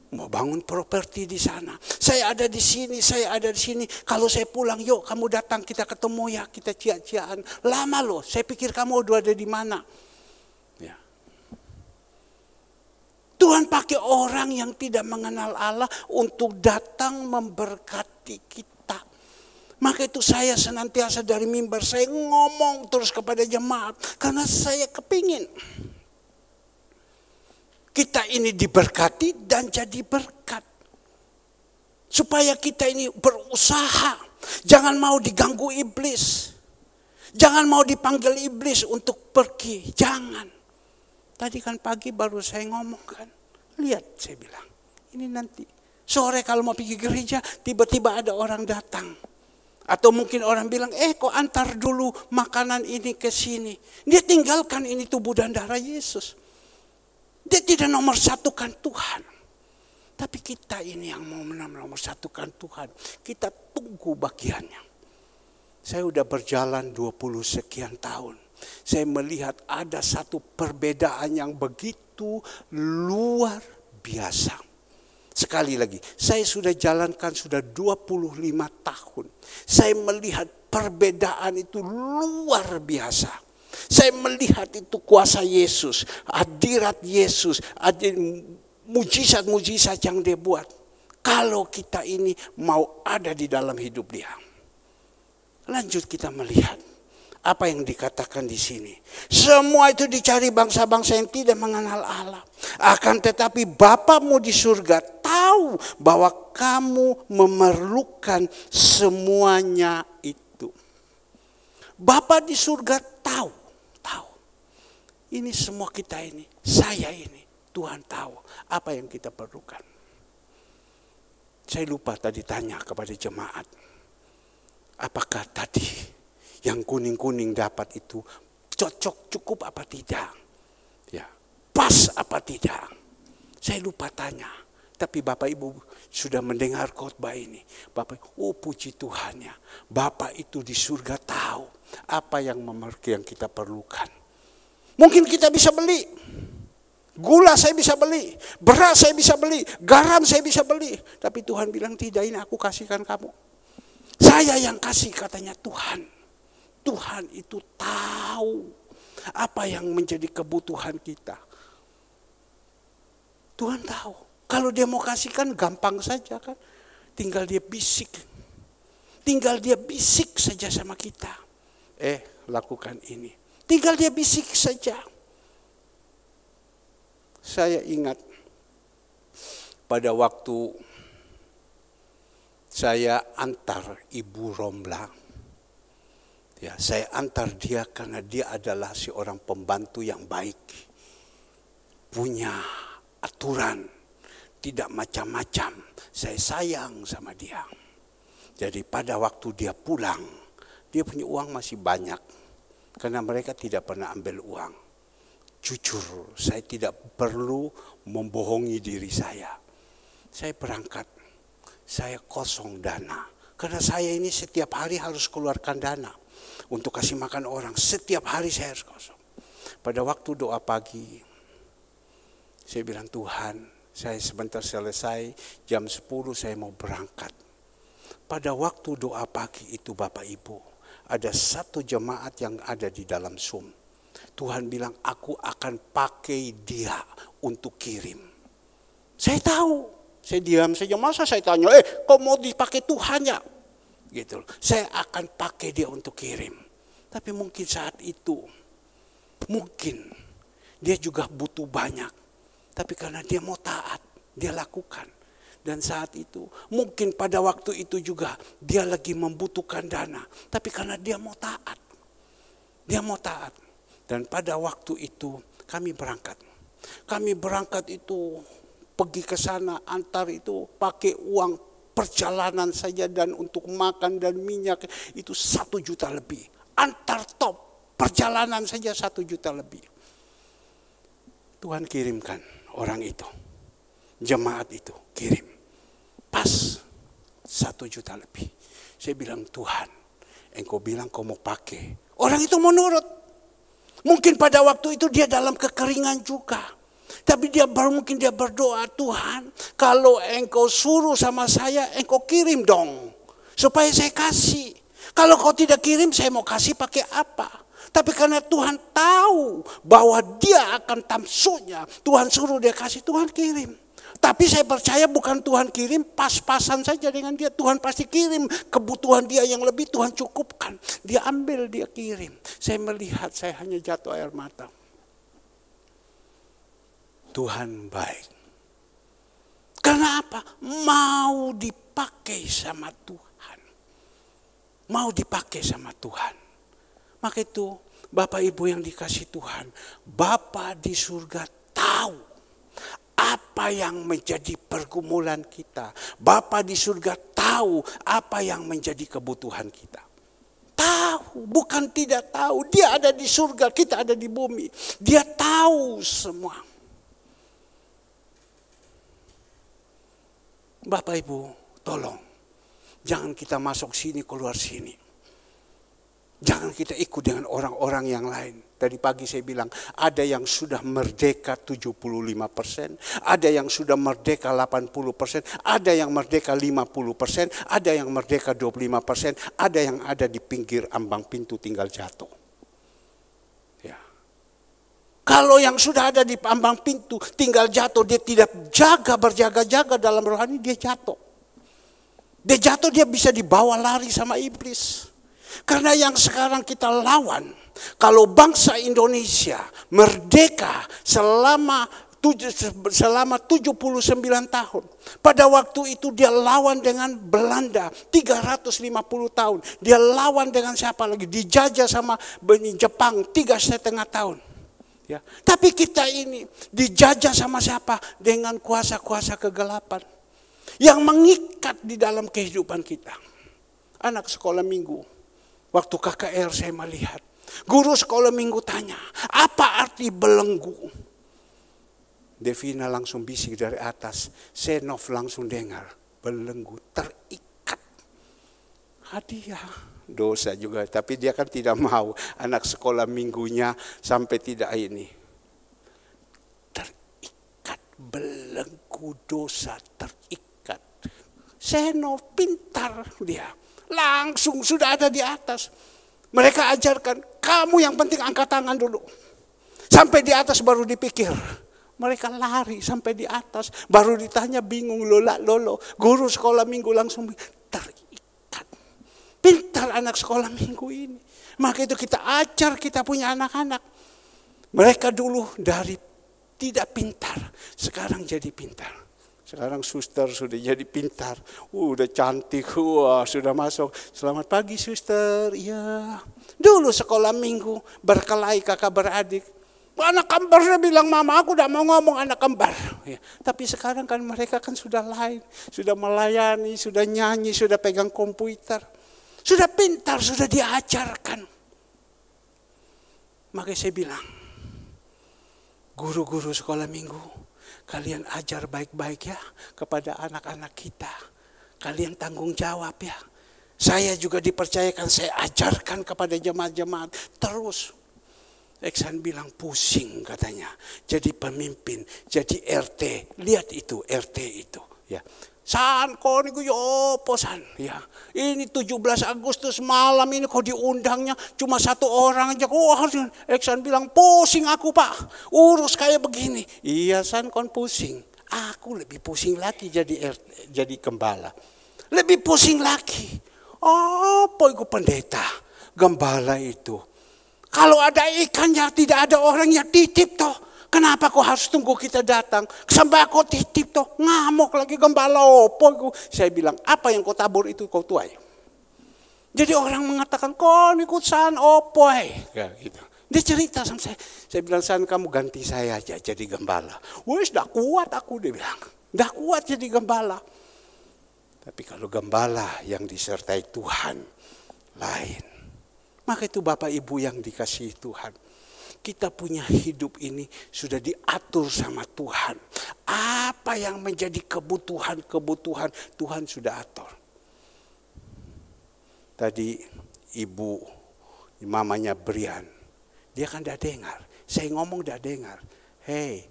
Mau bangun properti di sana. Saya ada di sini, saya ada di sini. Kalau saya pulang, yuk kamu datang, kita ketemu ya, kita cia-ciaan. Lama loh, saya pikir kamu udah ada di mana. Ya. Tuhan pakai orang yang tidak mengenal Allah untuk datang memberkati kita. Maka itu saya senantiasa dari mimbar, saya ngomong terus kepada jemaat. Karena saya kepingin kita ini diberkati dan jadi berkat. Supaya kita ini berusaha. Jangan mau diganggu iblis. Jangan mau dipanggil iblis untuk pergi. Jangan. Tadi kan pagi baru saya ngomong kan. Lihat saya bilang. Ini nanti. Sore kalau mau pergi gereja tiba-tiba ada orang datang. Atau mungkin orang bilang, kok antar dulu makanan ini ke sini. Dia tinggalkan ini tubuh dan darah Yesus. Dia tidak nomor satukan Tuhan. Tapi kita ini yang mau nomor satukan Tuhan. Kita tunggu bagiannya. Saya udah berjalan 20 sekian tahun. Saya melihat ada satu perbedaan yang begitu luar biasa. Sekali lagi, saya sudah jalankan sudah 25 tahun. Saya melihat perbedaan itu luar biasa. Saya melihat itu kuasa Yesus, hadirat Yesus, mujizat-mujizat yang dia buat. Kalau kita ini mau ada di dalam hidup dia. Lanjut kita melihat apa yang dikatakan di sini. Semua itu dicari bangsa-bangsa yang tidak mengenal Allah. Akan tetapi Bapamu di surga tahu bahwa kamu memerlukan semuanya itu. Bapa di surga tahu. Ini semua kita ini, saya ini, Tuhan tahu apa yang kita perlukan. Saya lupa tadi tanya kepada jemaat. Apakah tadi yang kuning-kuning dapat itu cocok, cukup apa tidak? Ya, pas apa tidak? Saya lupa tanya. Tapi Bapak Ibu sudah mendengar khotbah ini. Bapak, puji Tuhan ya. Bapak itu di surga tahu apa yang kita perlukan. Mungkin kita bisa beli. Gula saya bisa beli. Beras saya bisa beli. Garam saya bisa beli. Tapi Tuhan bilang tidak, ini aku kasihkan kamu. Saya yang kasih katanya Tuhan. Tuhan itu tahu apa yang menjadi kebutuhan kita. Tuhan tahu. Kalau dia mau kasihkan gampang saja kan. Tinggal dia bisik. Tinggal dia bisik saja sama kita. Lakukan ini. Tinggal dia bisik saja. Saya ingat pada waktu saya antar Ibu Romla. Ya, saya antar dia karena dia adalah seorang pembantu yang baik. Punya aturan, tidak macam-macam. Saya sayang sama dia. Jadi pada waktu dia pulang, dia punya uang masih banyak. Karena mereka tidak pernah ambil uang. Jujur, saya tidak perlu membohongi diri saya. Saya berangkat, saya kosong dana. Karena saya ini setiap hari harus keluarkan dana. Untuk kasih makan orang, setiap hari saya harus kosong. Pada waktu doa pagi, saya bilang, Tuhan, saya sebentar selesai, jam 10 saya mau berangkat. Pada waktu doa pagi itu Bapak Ibu, ada satu jemaat yang ada di dalam Zoom. Tuhan bilang, aku akan pakai dia untuk kirim. Saya tahu, saya diam saja. Masa saya tanya, kok mau dipakai Tuhan ya? Gitu. Saya akan pakai dia untuk kirim. Tapi mungkin saat itu, mungkin dia juga butuh banyak. Tapi karena dia mau taat, dia lakukan. Dan saat itu, mungkin pada waktu itu juga dia lagi membutuhkan dana. Tapi karena dia mau taat. Dia mau taat. Dan pada waktu itu kami berangkat. Kami berangkat itu pergi ke sana, antar itu pakai uang perjalanan saja dan untuk makan dan minyak itu 1 juta lebih. Antar top perjalanan saja 1 juta lebih. Tuhan kirimkan orang itu. Jemaat itu kirim. Pas 1 juta lebih. Saya bilang, Tuhan, Engkau bilang kau mau pakai. Orang itu mau nurut. Mungkin pada waktu itu dia dalam kekeringan juga. Tapi mungkin dia berdoa, Tuhan, kalau Engkau suruh sama saya, Engkau kirim dong. Supaya saya kasih. Kalau kau tidak kirim, saya mau kasih pakai apa? Tapi karena Tuhan tahu bahwa dia akan tamsunya, Tuhan suruh dia kasih, Tuhan kirim. Tapi saya percaya bukan Tuhan kirim pas-pasan saja dengan dia. Tuhan pasti kirim kebutuhan dia yang lebih, Tuhan cukupkan. Dia ambil, dia kirim. Saya melihat, saya hanya jatuh air mata. Tuhan baik. Karena apa? Mau dipakai sama Tuhan. Mau dipakai sama Tuhan. Maka itu Bapak Ibu yang dikasih Tuhan. Bapak di surga tahu apa yang menjadi pergumulan kita. Bapak di surga tahu apa yang menjadi kebutuhan kita. Tahu, bukan tidak tahu. Dia ada di surga, kita ada di bumi. Dia tahu semua. Bapak Ibu, tolong. Jangan kita masuk sini, keluar sini. Jangan kita ikut dengan orang-orang yang lain. Tadi pagi saya bilang, ada yang sudah merdeka 75%, ada yang sudah merdeka 80%, ada yang merdeka 50%, ada yang merdeka 25%, ada yang ada di pinggir ambang pintu tinggal jatuh. Ya. Kalau yang sudah ada di ambang pintu tinggal jatuh, dia tidak berjaga-jaga dalam rohani, dia jatuh. Dia jatuh, dia bisa dibawa lari sama iblis. Karena yang sekarang kita lawan, kalau bangsa Indonesia merdeka selama 79 tahun. Pada waktu itu dia lawan dengan Belanda 350 tahun. Dia lawan dengan siapa lagi? Dijajah sama Jepang 3,5 tahun. Ya. Tapi kita ini dijajah sama siapa? Dengan kuasa-kuasa kegelapan. Yang mengikat di dalam kehidupan kita. Anak sekolah minggu. Waktu KKR saya melihat. Guru sekolah minggu tanya, apa arti belenggu? Devina langsung bisik dari atas. Senov langsung dengar. Belenggu terikat. Hadiah. Dosa juga. Tapi dia kan tidak mau. Anak sekolah minggunya sampai tidak ini. Terikat. Belenggu dosa terikat. Senov pintar dia. Langsung sudah ada di atas. Mereka ajarkan, kamu yang penting angkat tangan dulu. Sampai di atas baru dipikir. Mereka lari sampai di atas. Baru ditanya bingung, lolo. Guru sekolah minggu langsung terikat. Pintar anak sekolah minggu ini. Maka itu kita ajar kita punya anak-anak. Mereka dulu dari tidak pintar. Sekarang jadi pintar. Sekarang suster sudah jadi pintar. Udah cantik. Wah, sudah masuk. Selamat pagi suster. Iya. Dulu sekolah minggu berkelahi kakak beradik. Anak kembarnya bilang, mama aku udah mau ngomong anak kembar. Ya. Tapi sekarang kan mereka kan sudah lain. Sudah melayani, sudah nyanyi, sudah pegang komputer. Sudah pintar, sudah diajarkan. Makanya saya bilang, guru-guru sekolah minggu, kalian ajar baik-baik ya kepada anak-anak kita. Kalian tanggung jawab ya. Saya juga dipercayakan, saya ajarkan kepada jemaat-jemaat. Terus. Eksan bilang pusing katanya. Jadi pemimpin, jadi RT. Lihat itu, RT itu. Ya. San, kok ini posan. Ya. Ini 17 Agustus malam ini kok diundangnya cuma 1 orang aja. Eksan bilang pusing aku pak. Urus kayak begini. Iya San, kon pusing. Aku lebih pusing lagi jadi gembala. Lebih pusing lagi. Apa itu pendeta? Gembala itu. Kalau ada ikannya tidak ada orang yang titip toh. Kenapa kau harus tunggu kita datang? Sembako titip toh. Ngamuk lagi gembala apa itu? Saya bilang, apa yang kau tabur itu kau tuai. Jadi orang mengatakan, kau ikut san opo ya, gitu. Dia cerita sama saya. Saya bilang, san kamu ganti saya aja jadi gembala. Wes dah kuat aku, dia bilang. Dah kuat jadi gembala. Tapi kalau gembala yang disertai Tuhan, lain. Maka itu Bapak Ibu yang dikasihi Tuhan. Kita punya hidup ini sudah diatur sama Tuhan. Apa yang menjadi kebutuhan Tuhan sudah atur. Tadi ibu, mamanya Brian, dia kan dah dengar. Saya ngomong dah dengar. Hei,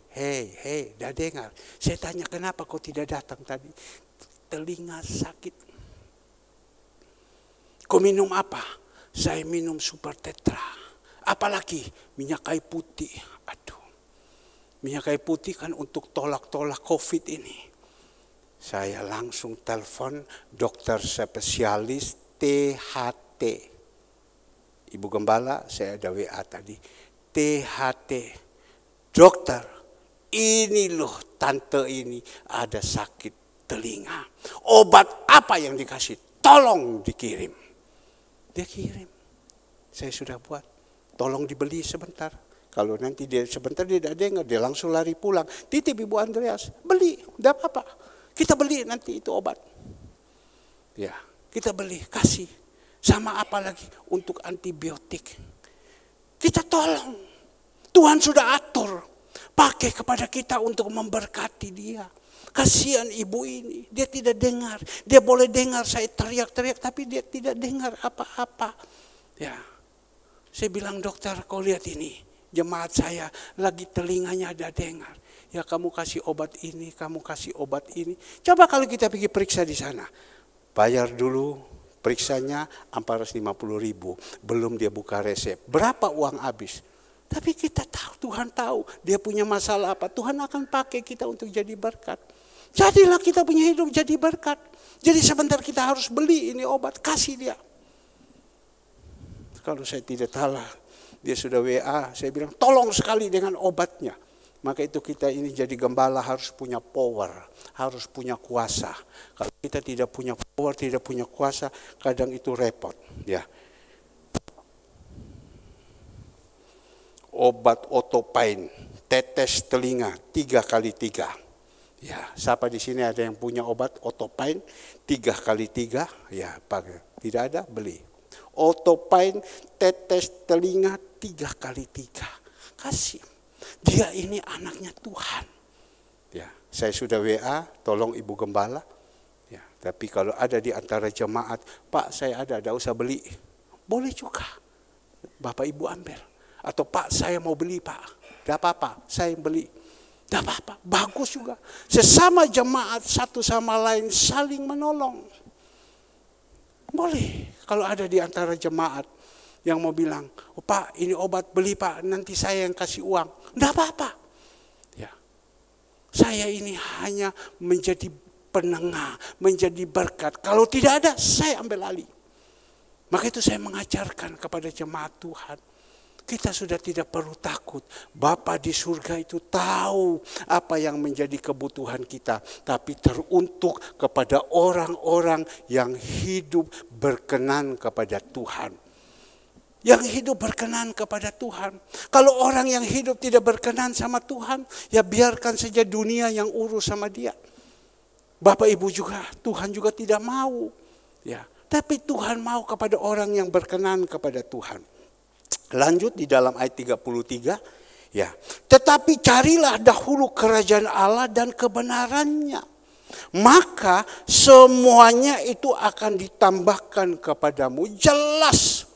dah dengar. Saya tanya kenapa kau tidak datang tadi? Telinga sakit. Kau minum apa? Saya minum Super Tetra. Apalagi minyak kayu putih. Aduh. Minyak kayu putih kan untuk tolak-tolak COVID ini. Saya langsung telepon dokter spesialis THT. Ibu Gembala, saya ada WA tadi. THT. Dokter, ini loh tante ini ada sakit telinga. Obat apa yang dikasih? Tolong dikirim. Dia kirim. Saya sudah buat. Tolong dibeli sebentar. Kalau nanti dia sebentar dia tidak dengar, dia langsung lari pulang. Titip Ibu Andreas, beli, tidak apa-apa. Kita beli nanti itu obat. Ya, kita beli, kasih. Sama apa lagi untuk antibiotik. Kita tolong. Tuhan sudah atur. Pakai kepada kita untuk memberkati dia. Kasihan ibu ini, dia tidak dengar. Dia boleh dengar saya teriak-teriak, tapi dia tidak dengar apa-apa. Ya, saya bilang dokter, kau lihat ini, jemaat saya lagi telinganya ada dengar. Ya kamu kasih obat ini, kamu kasih obat ini. Coba kalau kita pergi periksa di sana, bayar dulu periksanya 450.000, belum dia buka resep. Berapa uang habis? Tapi kita tahu, Tuhan tahu dia punya masalah apa. Tuhan akan pakai kita untuk jadi berkat. Jadilah kita punya hidup jadi berkat. Jadi sebentar kita harus beli ini obat, kasih dia. Kalau saya tidak salah, dia sudah WA, saya bilang tolong sekali dengan obatnya. Maka itu kita ini jadi gembala harus punya power, harus punya kuasa. Kalau kita tidak punya power, tidak punya kuasa, kadang itu repot. Ya. Obat Otopain, tetes telinga 3x3. Ya, siapa di sini ada yang punya obat Otopain 3x3? Ya, pakai. Tidak ada, beli. Otopain tetes telinga 3x3. Kasih. Dia ini anaknya Tuhan. Ya, saya sudah WA, tolong Ibu Gembala. Ya, tapi kalau ada di antara jemaat, Pak saya ada, tidak usah beli. Boleh juga. Bapak Ibu ambil. Atau Pak saya mau beli Pak. Tidak apa-apa, saya beli. Tidak apa-apa, bagus juga. Sesama jemaat satu sama lain saling menolong. Boleh kalau ada di antara jemaat yang mau bilang, oh, Pak ini obat beli Pak, nanti saya yang kasih uang. Tidak apa-apa. Ya. Saya ini hanya menjadi penengah, menjadi berkat. Kalau tidak ada, saya ambil alih. Maka itu saya mengajarkan kepada jemaat Tuhan. Kita sudah tidak perlu takut. Bapa di surga itu tahu apa yang menjadi kebutuhan kita. Tapi teruntuk kepada orang-orang yang hidup berkenan kepada Tuhan. Yang hidup berkenan kepada Tuhan. Kalau orang yang hidup tidak berkenan sama Tuhan, ya biarkan saja dunia yang urus sama dia. Bapak Ibu juga, Tuhan juga tidak mau. Ya, tapi Tuhan mau kepada orang yang berkenan kepada Tuhan. Lanjut di dalam ayat 33, ya. Tetapi carilah dahulu kerajaan Allah dan kebenarannya. Maka semuanya itu akan ditambahkan kepadamu. Jelas.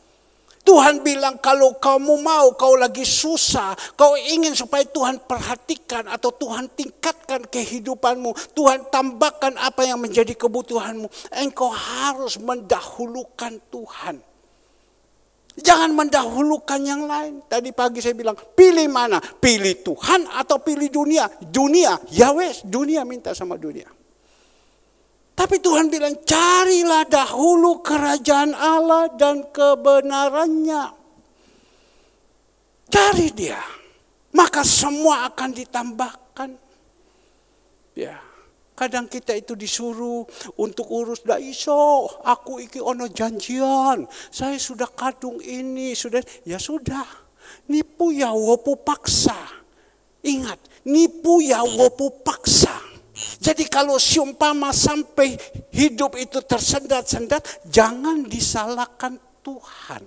Tuhan bilang kalau kamu mau, kau lagi susah, kau ingin supaya Tuhan perhatikan atau Tuhan tingkatkan kehidupanmu. Tuhan tambahkan apa yang menjadi kebutuhanmu. Engkau harus mendahulukan Tuhan. Jangan mendahulukan yang lain. Tadi pagi saya bilang, pilih mana? Pilih Tuhan atau pilih dunia? Dunia, ya wes, dunia minta sama dunia. Tapi Tuhan bilang, carilah dahulu kerajaan Allah dan kebenarannya. Cari dia, maka semua akan ditambahkan. Ya, kadang kita itu disuruh untuk urus, dah iso, aku iki ono janjian, saya sudah kadung ini, sudah, ya sudah. Nipu ya wopu paksa. Ingat, nipu ya wopu paksa. Jadi kalau seumpama sampai hidup itu tersendat-sendat, jangan disalahkan Tuhan.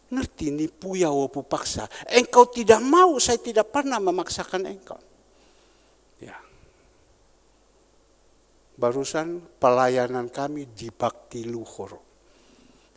Ngerti, nipu ya wopu paksa. Engkau tidak mau, saya tidak pernah memaksakan engkau. Ya. Barusan pelayanan kami di Bakti Luhur.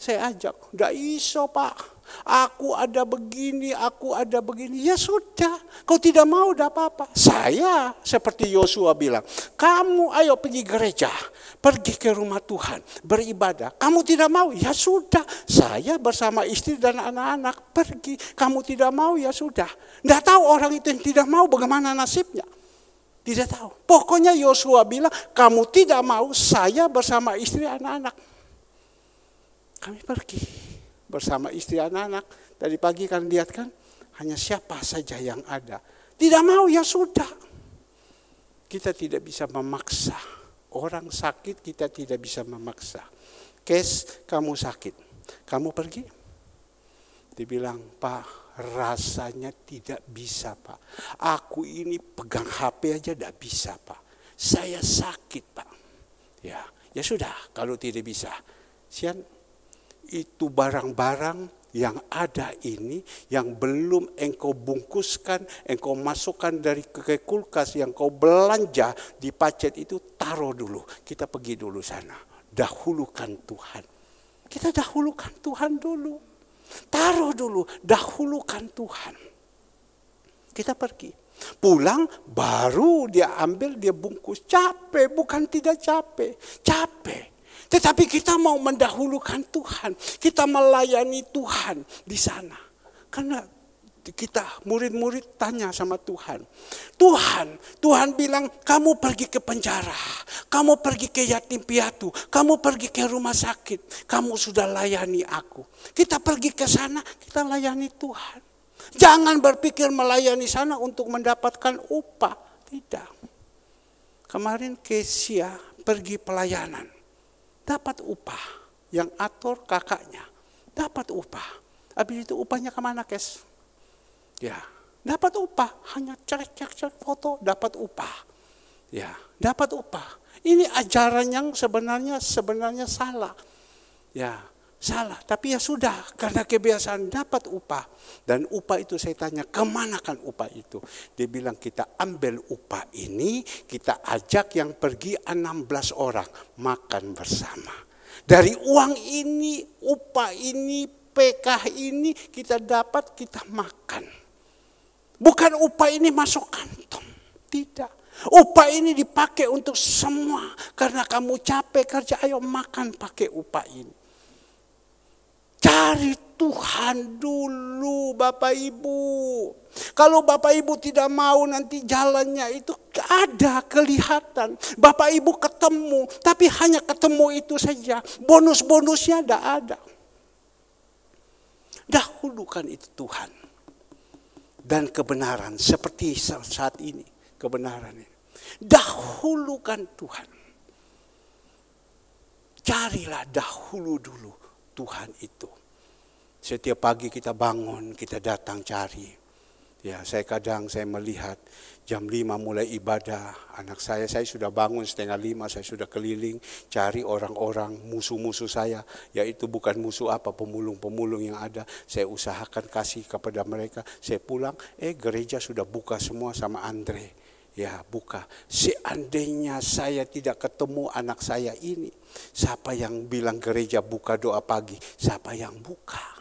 Saya ajak, ndak iso Pak. Aku ada begini, aku ada begini. Ya sudah, kau tidak mau, tidak apa-apa. Saya seperti Yosua bilang, kamu ayo pergi gereja, pergi ke rumah Tuhan, beribadah. Kamu tidak mau, ya sudah. Saya bersama istri dan anak-anak pergi. Kamu tidak mau, ya sudah. Tidak tahu orang itu yang tidak mau bagaimana nasibnya. Tidak tahu. Pokoknya Yosua bilang, kamu tidak mau, saya bersama istri anak-anak. Kami pergi bersama istri anak-anak. Tadi pagi kan lihat kan, hanya siapa saja yang ada. Tidak mau, ya sudah. Kita tidak bisa memaksa. Orang sakit kita tidak bisa memaksa. Kes, kamu sakit. Kamu pergi. Dibilang, Pak, rasanya tidak bisa Pak. Aku ini pegang HP aja tidak bisa Pak. Saya sakit Pak. Ya sudah, kalau tidak bisa. Sian, itu barang-barang yang ada ini, yang belum engkau bungkuskan, engkau masukkan dari ke kulkas, yang kau belanja di pacet itu, taruh dulu. Kita pergi dulu sana. Dahulukan Tuhan. Kita dahulukan Tuhan dulu. Taruh dulu, dahulukan Tuhan. Kita pergi. Pulang, baru dia ambil, dia bungkus. Capek, bukan tidak capek. Capek. Tetapi kita mau mendahulukan Tuhan. Kita melayani Tuhan di sana. Karena kita murid-murid tanya sama Tuhan. Tuhan bilang, kamu pergi ke penjara. Kamu pergi ke yatim piatu. Kamu pergi ke rumah sakit. Kamu sudah layani aku. Kita pergi ke sana, kita layani Tuhan. Jangan berpikir melayani sana untuk mendapatkan upah. Tidak. Kemarin Kesia pergi pelayanan. Dapat upah. Yang atur kakaknya. Dapat upah. Habis itu upahnya kemana, Kes? Ya, dapat upah. Hanya cek foto, dapat upah. Ya, dapat upah. Ini ajaran yang sebenarnya salah. Ya, salah. Tapi ya sudah, karena kebiasaan dapat upah. Dan upah itu saya tanya, kemana kan upah itu? Dia bilang, kita ambil upah ini, kita ajak yang pergi 16 orang makan bersama. Dari uang ini, upah ini, PK ini kita dapat, kita makan. Bukan upah ini masuk kantong. Tidak. Upah ini dipakai untuk semua. Karena kamu capek kerja, ayo makan pakai upah ini. Cari Tuhan dulu Bapak Ibu. Kalau Bapak Ibu tidak mau, nanti jalannya itu ada kelihatan. Bapak Ibu ketemu, tapi hanya ketemu itu saja. Bonus-bonusnya tidak ada. Dahulukan itu Tuhan. Dan kebenaran seperti saat ini. Kebenaran ini. Dahulukan Tuhan. Carilah dahulu dulu Tuhan itu. Setiap pagi kita bangun, kita datang cari. Ya, saya melihat jam 5 mulai ibadah. Anak saya sudah bangun 4:30, saya sudah keliling cari orang-orang musuh-musuh saya. Yaitu bukan musuh apa, pemulung-pemulung yang ada. Saya usahakan kasih kepada mereka. Saya pulang, gereja sudah buka semua sama Andre. Ya, buka. Seandainya saya tidak ketemu anak saya ini, siapa yang bilang gereja buka doa pagi? Siapa yang buka?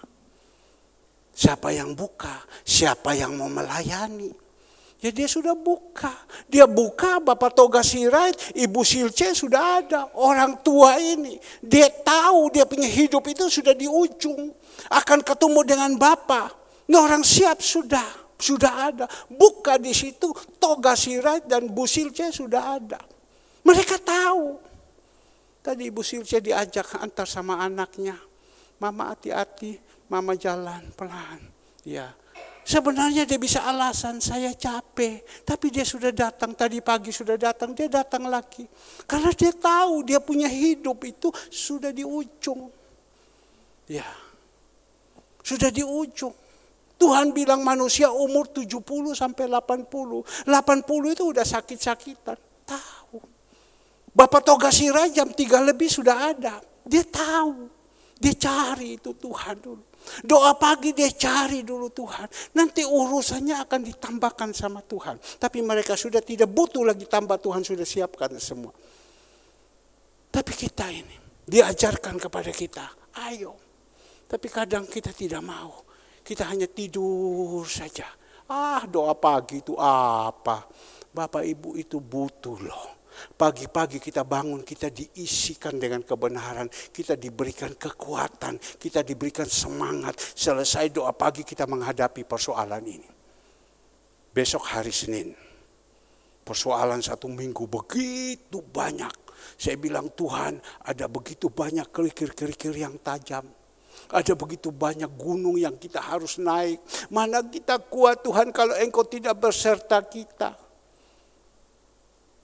Siapa yang buka? Siapa yang mau melayani? Ya dia sudah buka. Dia buka, Bapak Toga Sirait, Ibu Silce sudah ada. Orang tua ini. Dia tahu dia punya hidup itu sudah di ujung. Akan ketemu dengan Bapak. Nah, orang siap sudah ada. Buka di situ, Toga Sirait dan Bu Silce sudah ada. Mereka tahu. Tadi Ibu Silcia diajak antar sama anaknya. Mama hati-hati, mama jalan pelan. Ya. Sebenarnya dia bisa alasan, saya capek. Tapi dia sudah datang, tadi pagi sudah datang, dia datang lagi. Karena dia tahu dia punya hidup itu sudah di ujung. Ya, sudah di ujung. Tuhan bilang manusia umur 70 sampai 80. 80 itu udah sakit-sakitan. Tahu. Bapak Toga Sira jam 3 lebih sudah ada. Dia tahu. Dia cari itu Tuhan dulu. Doa pagi dia cari dulu Tuhan. Nanti urusannya akan ditambahkan sama Tuhan. Tapi mereka sudah tidak butuh lagi tambah, Tuhan sudah siapkan semua. Tapi kita ini diajarkan kepada kita, ayo. Tapi kadang kita tidak mau. Kita hanya tidur saja. Doa pagi itu apa? Bapak Ibu itu butuh loh. Pagi-pagi kita bangun, kita diisikan dengan kebenaran, kita diberikan kekuatan, kita diberikan semangat. Selesai doa pagi kita menghadapi persoalan ini. Besok hari Senin, persoalan 1 minggu begitu banyak. Saya bilang Tuhan, ada begitu banyak kerikil-kerikil yang tajam. Ada begitu banyak gunung yang kita harus naik. Mana kita kuat Tuhan kalau Engkau tidak berserta kita.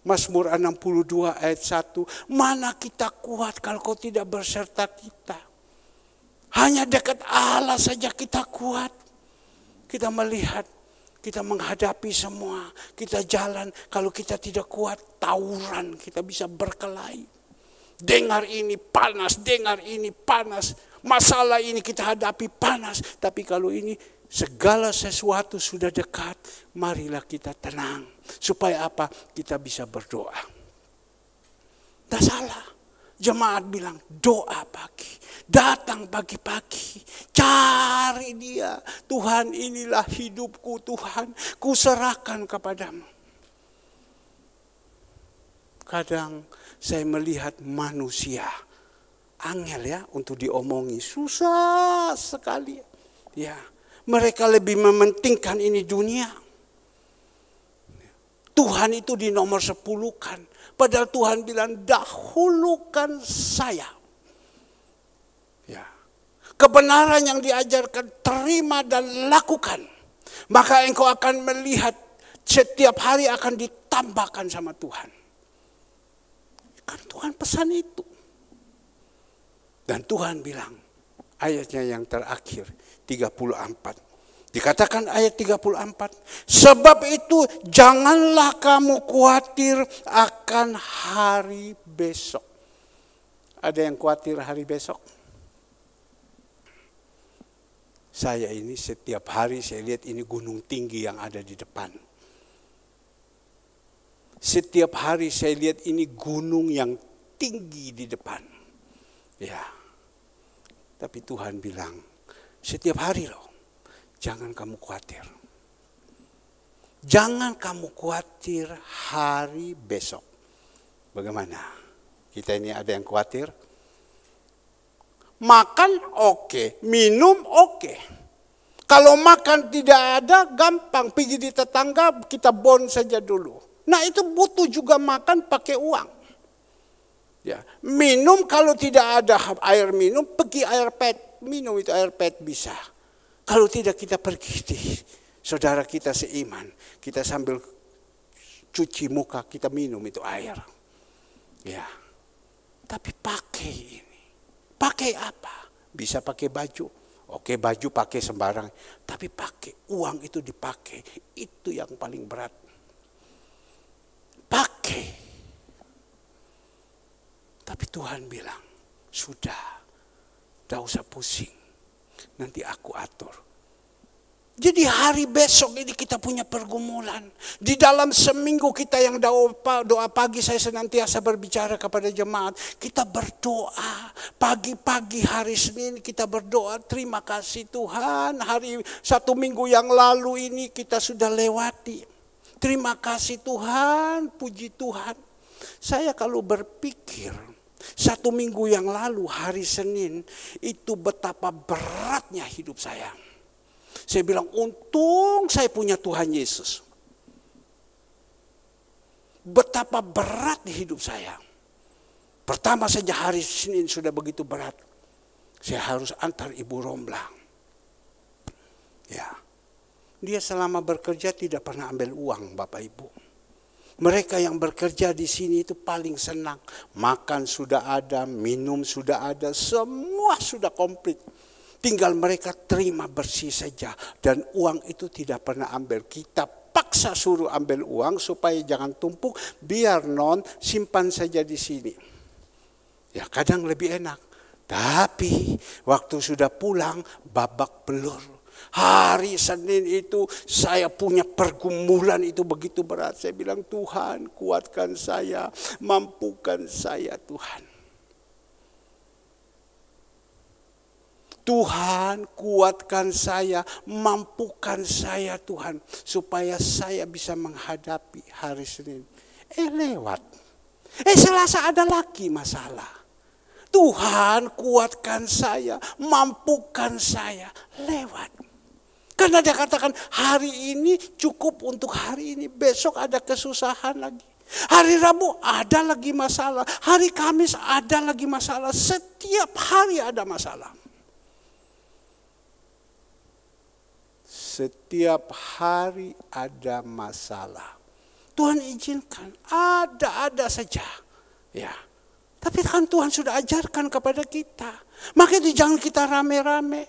Mazmur 62 ayat 1. Mana kita kuat kalau Kau tidak berserta kita. Hanya dekat Allah saja kita kuat. Kita melihat, kita menghadapi semua. Kita jalan, kalau kita tidak kuat, tawuran, kita bisa berkelahi. Dengar ini panas, dengar ini panas. Masalah ini kita hadapi panas. Tapi kalau ini segala sesuatu sudah dekat, marilah kita tenang. Supaya apa? Kita bisa berdoa. Tidak salah. Jemaat bilang doa pagi. Datang pagi-pagi. Cari dia. Tuhan, inilah hidupku Tuhan. Kuserahkan kepadamu. Kadang saya melihat manusia. Angel ya untuk diomongi. Susah sekali. Ya. Mereka lebih mementingkan ini dunia. Tuhan itu di nomor 10-kan. Padahal Tuhan bilang dahulukan saya. Ya. Kebenaran yang diajarkan terima dan lakukan. Maka engkau akan melihat setiap hari akan ditambahkan sama Tuhan. Kan Tuhan pesan itu. Dan Tuhan bilang ayatnya yang terakhir 34. Dikatakan ayat 34, sebab itu janganlah kamu khawatir akan hari besok. Ada yang khawatir hari besok? Saya ini setiap hari saya lihat ini gunung tinggi yang ada di depan. Setiap hari saya lihat ini gunung yang tinggi di depan. Ya, tapi Tuhan bilang setiap hari loh. Jangan kamu khawatir. Jangan kamu khawatir hari besok. Bagaimana? Kita ini ada yang khawatir? Makan oke, minum oke. Kalau makan tidak ada, gampang. Pergi di tetangga, kita bon saja dulu. Nah itu butuh juga makan pakai uang. Ya. Minum kalau tidak ada air minum, pergi air pet. Minum itu air pet bisa. Kalau tidak kita pergi di saudara kita seiman. Kita sambil cuci muka, kita minum itu air. Ya. Tapi pakai ini. Pakai apa? Bisa pakai baju. Oke, baju pakai sembarang. Tapi pakai uang itu dipakai. Itu yang paling berat. Pakai. Tapi Tuhan bilang, sudah. Tidak usah pusing. Nanti aku atur. Jadi hari besok ini kita punya pergumulan. Di dalam seminggu kita yang doa pagi, saya senantiasa berbicara kepada jemaat. Kita berdoa. Pagi-pagi hari Senin kita berdoa. Terima kasih Tuhan. Hari 1 minggu yang lalu ini kita sudah lewati. Terima kasih Tuhan. Puji Tuhan. Saya kalau berpikir 1 minggu yang lalu hari Senin itu betapa beratnya hidup saya. Saya bilang untung saya punya Tuhan Yesus. Betapa berat di hidup saya. Pertama saja hari Senin sudah begitu berat. Saya harus antar Ibu Romblang. Ya. Dia selama bekerja tidak pernah ambil uang, Bapak Ibu. Mereka yang bekerja di sini itu paling senang. Makan sudah ada, minum sudah ada, semua sudah komplit. Tinggal mereka terima bersih saja. Dan uang itu tidak pernah ambil. Kita paksa suruh ambil uang supaya jangan tumpuk. Biar non simpan saja di sini. Ya kadang lebih enak. Tapi waktu sudah pulang babak belur. Hari Senin itu saya punya pergumulan itu begitu berat. Saya bilang Tuhan kuatkan saya, mampukan saya Tuhan. Tuhan kuatkan saya, mampukan saya Tuhan. Supaya saya bisa menghadapi hari Senin. Lewat. Selasa ada lagi masalah. Tuhan kuatkan saya, mampukan saya, lewat. Karena dia katakan hari ini cukup untuk hari ini, besok ada kesusahan lagi. Hari Rabu ada lagi masalah, hari Kamis ada lagi masalah, setiap hari ada masalah. Setiap hari ada masalah. Tuhan izinkan, ada saja. Ya. Tapi kan Tuhan sudah ajarkan kepada kita. Makanya jangan kita rame-rame.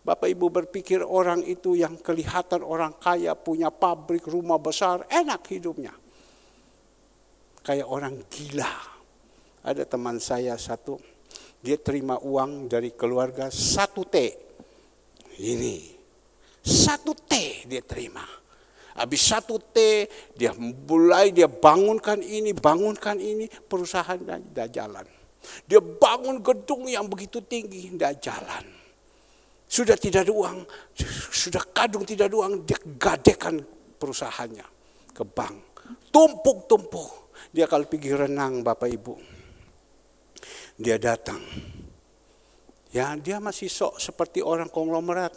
Bapak Ibu berpikir orang itu yang kelihatan orang kaya, punya pabrik, rumah besar, enak hidupnya. Kayak orang gila. Ada teman saya satu, dia terima uang dari keluarga 1 T. Ini, 1 T dia terima. Habis 1 T, dia bangunkan ini, perusahaan tidak jalan. Dia bangun gedung yang begitu tinggi, tidak jalan. Sudah tidak ada uang, sudah kadung tidak ada uang, dia gadekan perusahaannya ke bank. Tumpuk-tumpuk. Dia kalau pergi renang Bapak Ibu, dia datang. Ya dia masih sok seperti orang konglomerat,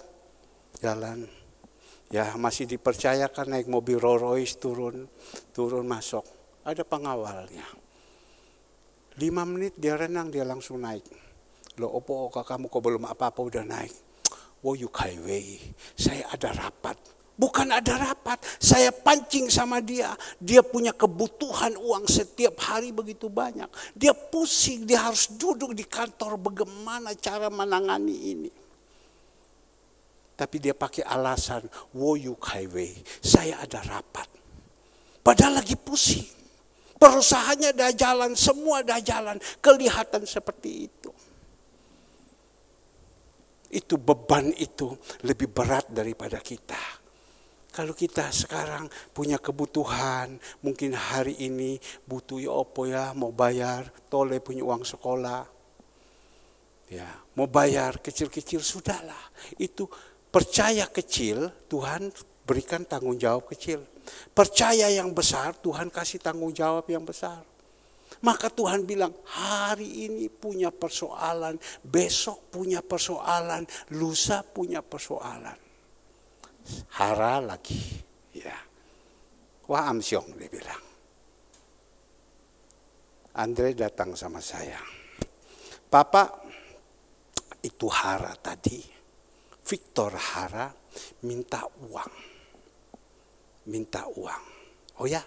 jalan. Ya masih dipercayakan naik mobil Rolls Royce turun masuk. Ada pengawalnya. 5 menit dia renang dia langsung naik. Loh opo kamu kok belum apa-apa udah naik. Wo yu kai wei. Saya ada rapat. Bukan ada rapat. Saya pancing sama dia. Dia punya kebutuhan uang setiap hari begitu banyak. Dia pusing. Dia harus duduk di kantor. Bagaimana cara menangani ini. Tapi dia pakai alasan, wo yu kai wei, saya ada rapat. Padahal lagi pusing. Perusahaannya dah jalan, semua dah jalan. Kelihatan seperti itu. Itu beban itu lebih berat daripada kita. Kalau kita sekarang punya kebutuhan, mungkin hari ini butuh ya opo ya, mau bayar, tole punya uang sekolah. Ya, mau bayar kecil-kecil sudahlah. Itu percaya kecil, Tuhan berikan tanggung jawab kecil. Percaya yang besar, Tuhan kasih tanggung jawab yang besar. Maka Tuhan bilang, hari ini punya persoalan, besok punya persoalan, lusa punya persoalan. Hara lagi. Ya. Wah amsyong dia bilang. Andre datang sama saya. Papa, itu Hara tadi. Victor Hara minta uang. Oh ya,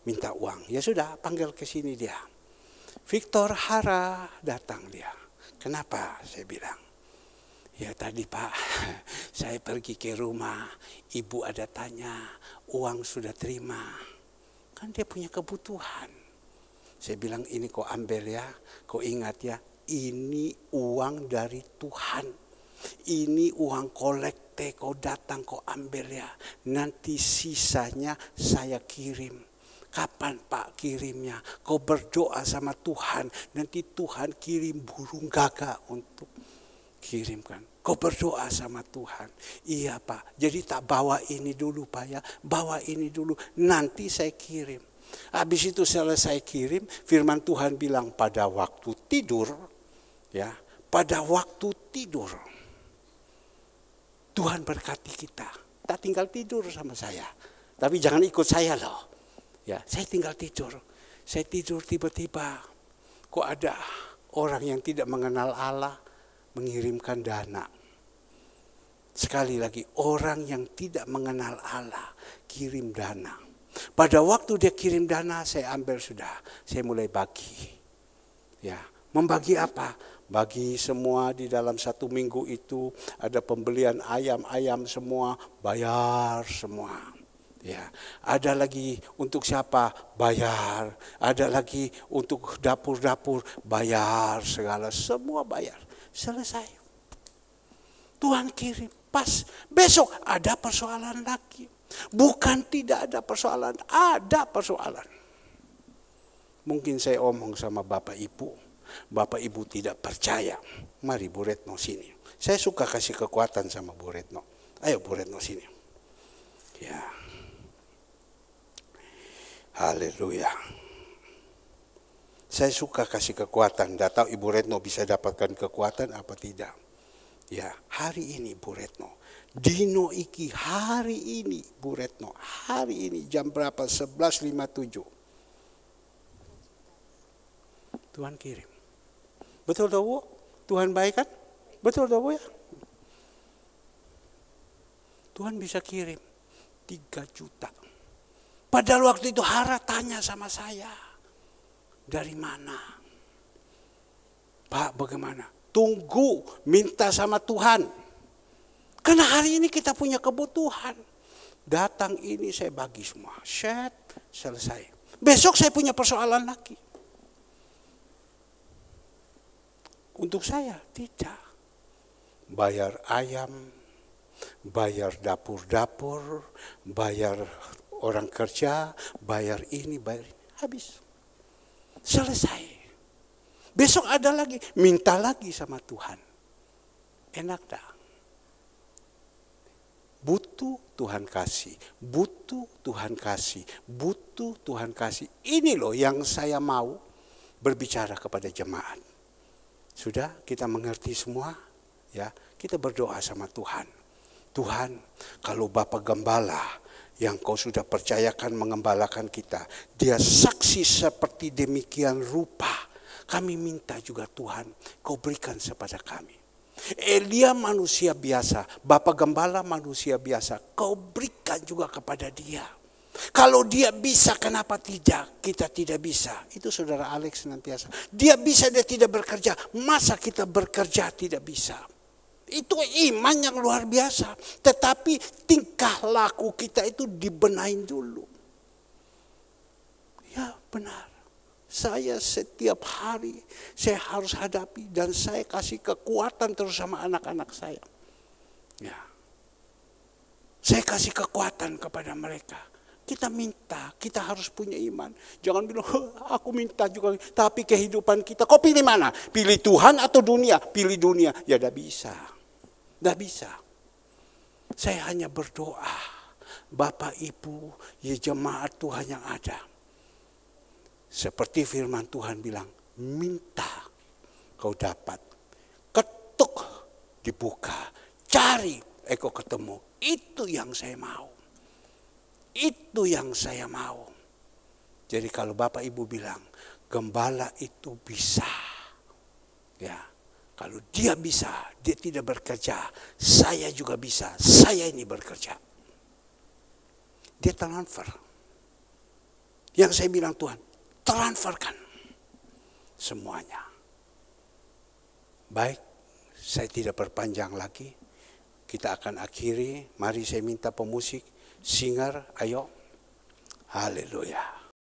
minta uang. Ya sudah, panggil ke sini dia. Victor Hara datang dia. Kenapa? Saya bilang. Ya tadi Pak, saya pergi ke rumah. Ibu ada tanya, uang sudah terima. Kan dia punya kebutuhan. Saya bilang ini kau ambil ya. Kau ingat ya, ini uang dari Tuhan. Ini uang kolekte, kau datang kau ambil ya. Nanti sisanya saya kirim. Kapan Pak kirimnya? Kau berdoa sama Tuhan. Nanti Tuhan kirim burung gagak untuk kirimkan. Kau berdoa sama Tuhan. Iya Pak. Jadi tak bawa ini dulu Pak ya. Bawa ini dulu. Nanti saya kirim. Habis itu selesai kirim. Firman Tuhan bilang pada waktu tidur. Ya. Pada waktu tidur. Tuhan berkati kita. Tak tinggal tidur sama saya. Tapi jangan ikut saya loh. Ya, saya tinggal tidur. Saya tidur tiba-tiba kok ada orang yang tidak mengenal Allah mengirimkan dana. Sekali lagi, orang yang tidak mengenal Allah kirim dana. Pada waktu dia kirim dana, saya ambil sudah, saya mulai bagi. Ya, membagi apa? Bagi semua di dalam 1 minggu itu ada pembelian ayam semua, bayar semua. Ya, ada lagi untuk siapa? Bayar. Ada lagi untuk dapur-dapur, bayar segala, semua bayar. Selesai. Tuhan kirim. Pas besok ada persoalan lagi. Bukan tidak ada persoalan, ada persoalan. Mungkin saya omong sama Bapak Ibu. Bapak Ibu tidak percaya. Mari Bu Retno sini. Saya suka kasih kekuatan sama Bu Retno. Ayo Bu Retno sini. Ya. Haleluya. Saya suka kasih kekuatan. Tidak tahu Ibu Retno bisa dapatkan kekuatan apa tidak. Ya, hari ini Bu Retno, dino iki hari ini Bu Retno, hari ini jam berapa? 11.57. Tuhan kirim. Betul toh Bu? Tuhan baik kan? Betul toh Bu ya? Tuhan bisa kirim 3 juta. Padahal waktu itu Hara tanya sama saya, dari mana? Pak, bagaimana? Tunggu, minta sama Tuhan. Karena hari ini kita punya kebutuhan. Datang ini saya bagi semua. Set, selesai. Besok saya punya persoalan lagi. Untuk saya tidak. Bayar ayam, bayar dapur-dapur, bayar orang kerja, bayar ini, bayar ini. Habis. Selesai. Besok ada lagi, minta lagi sama Tuhan. Enak dah. Butuh Tuhan kasih, butuh Tuhan kasih, butuh Tuhan kasih. Ini loh yang saya mau berbicara kepada jemaat. Sudah kita mengerti semua? Ya, kita berdoa sama Tuhan. Tuhan, kalau Bapak Gembala yang kau sudah percayakan mengembalakan kita, dia saksi seperti demikian rupa. Kami minta juga Tuhan, kau berikan kepada kami. Elia manusia biasa, Bapak Gembala manusia biasa, kau berikan juga kepada dia. Kalau dia bisa, kenapa tidak? Kita tidak bisa. Itu saudara Alex senantiasa. Dia bisa, dia tidak bekerja. Masa kita bekerja tidak bisa? Itu iman yang luar biasa. Tetapi tingkah laku kita itu dibenahin dulu. Ya benar. Saya setiap hari saya harus hadapi dan saya kasih kekuatan terus sama anak-anak saya. Ya. Saya kasih kekuatan kepada mereka. Kita minta, kita harus punya iman. Jangan bilang, aku minta juga. Tapi kehidupan kita, kau pilih mana? Pilih Tuhan atau dunia? Pilih dunia. Ya tidak bisa. Tidak bisa. Saya hanya berdoa. Bapak Ibu, ya jemaat Tuhan yang ada. Seperti firman Tuhan bilang, minta kau dapat. Ketuk dibuka. Cari kau ketemu. Itu yang saya mau. Itu yang saya mau. Jadi kalau Bapak Ibu bilang, gembala itu bisa. Ya, kalau dia bisa, dia tidak bekerja. Saya juga bisa. Saya ini bekerja. Dia transfer. Yang saya bilang Tuhan, transferkan semuanya. Baik, saya tidak berpanjang lagi. Kita akan akhiri. Mari saya minta pemusik, singer, ayo. Haleluya.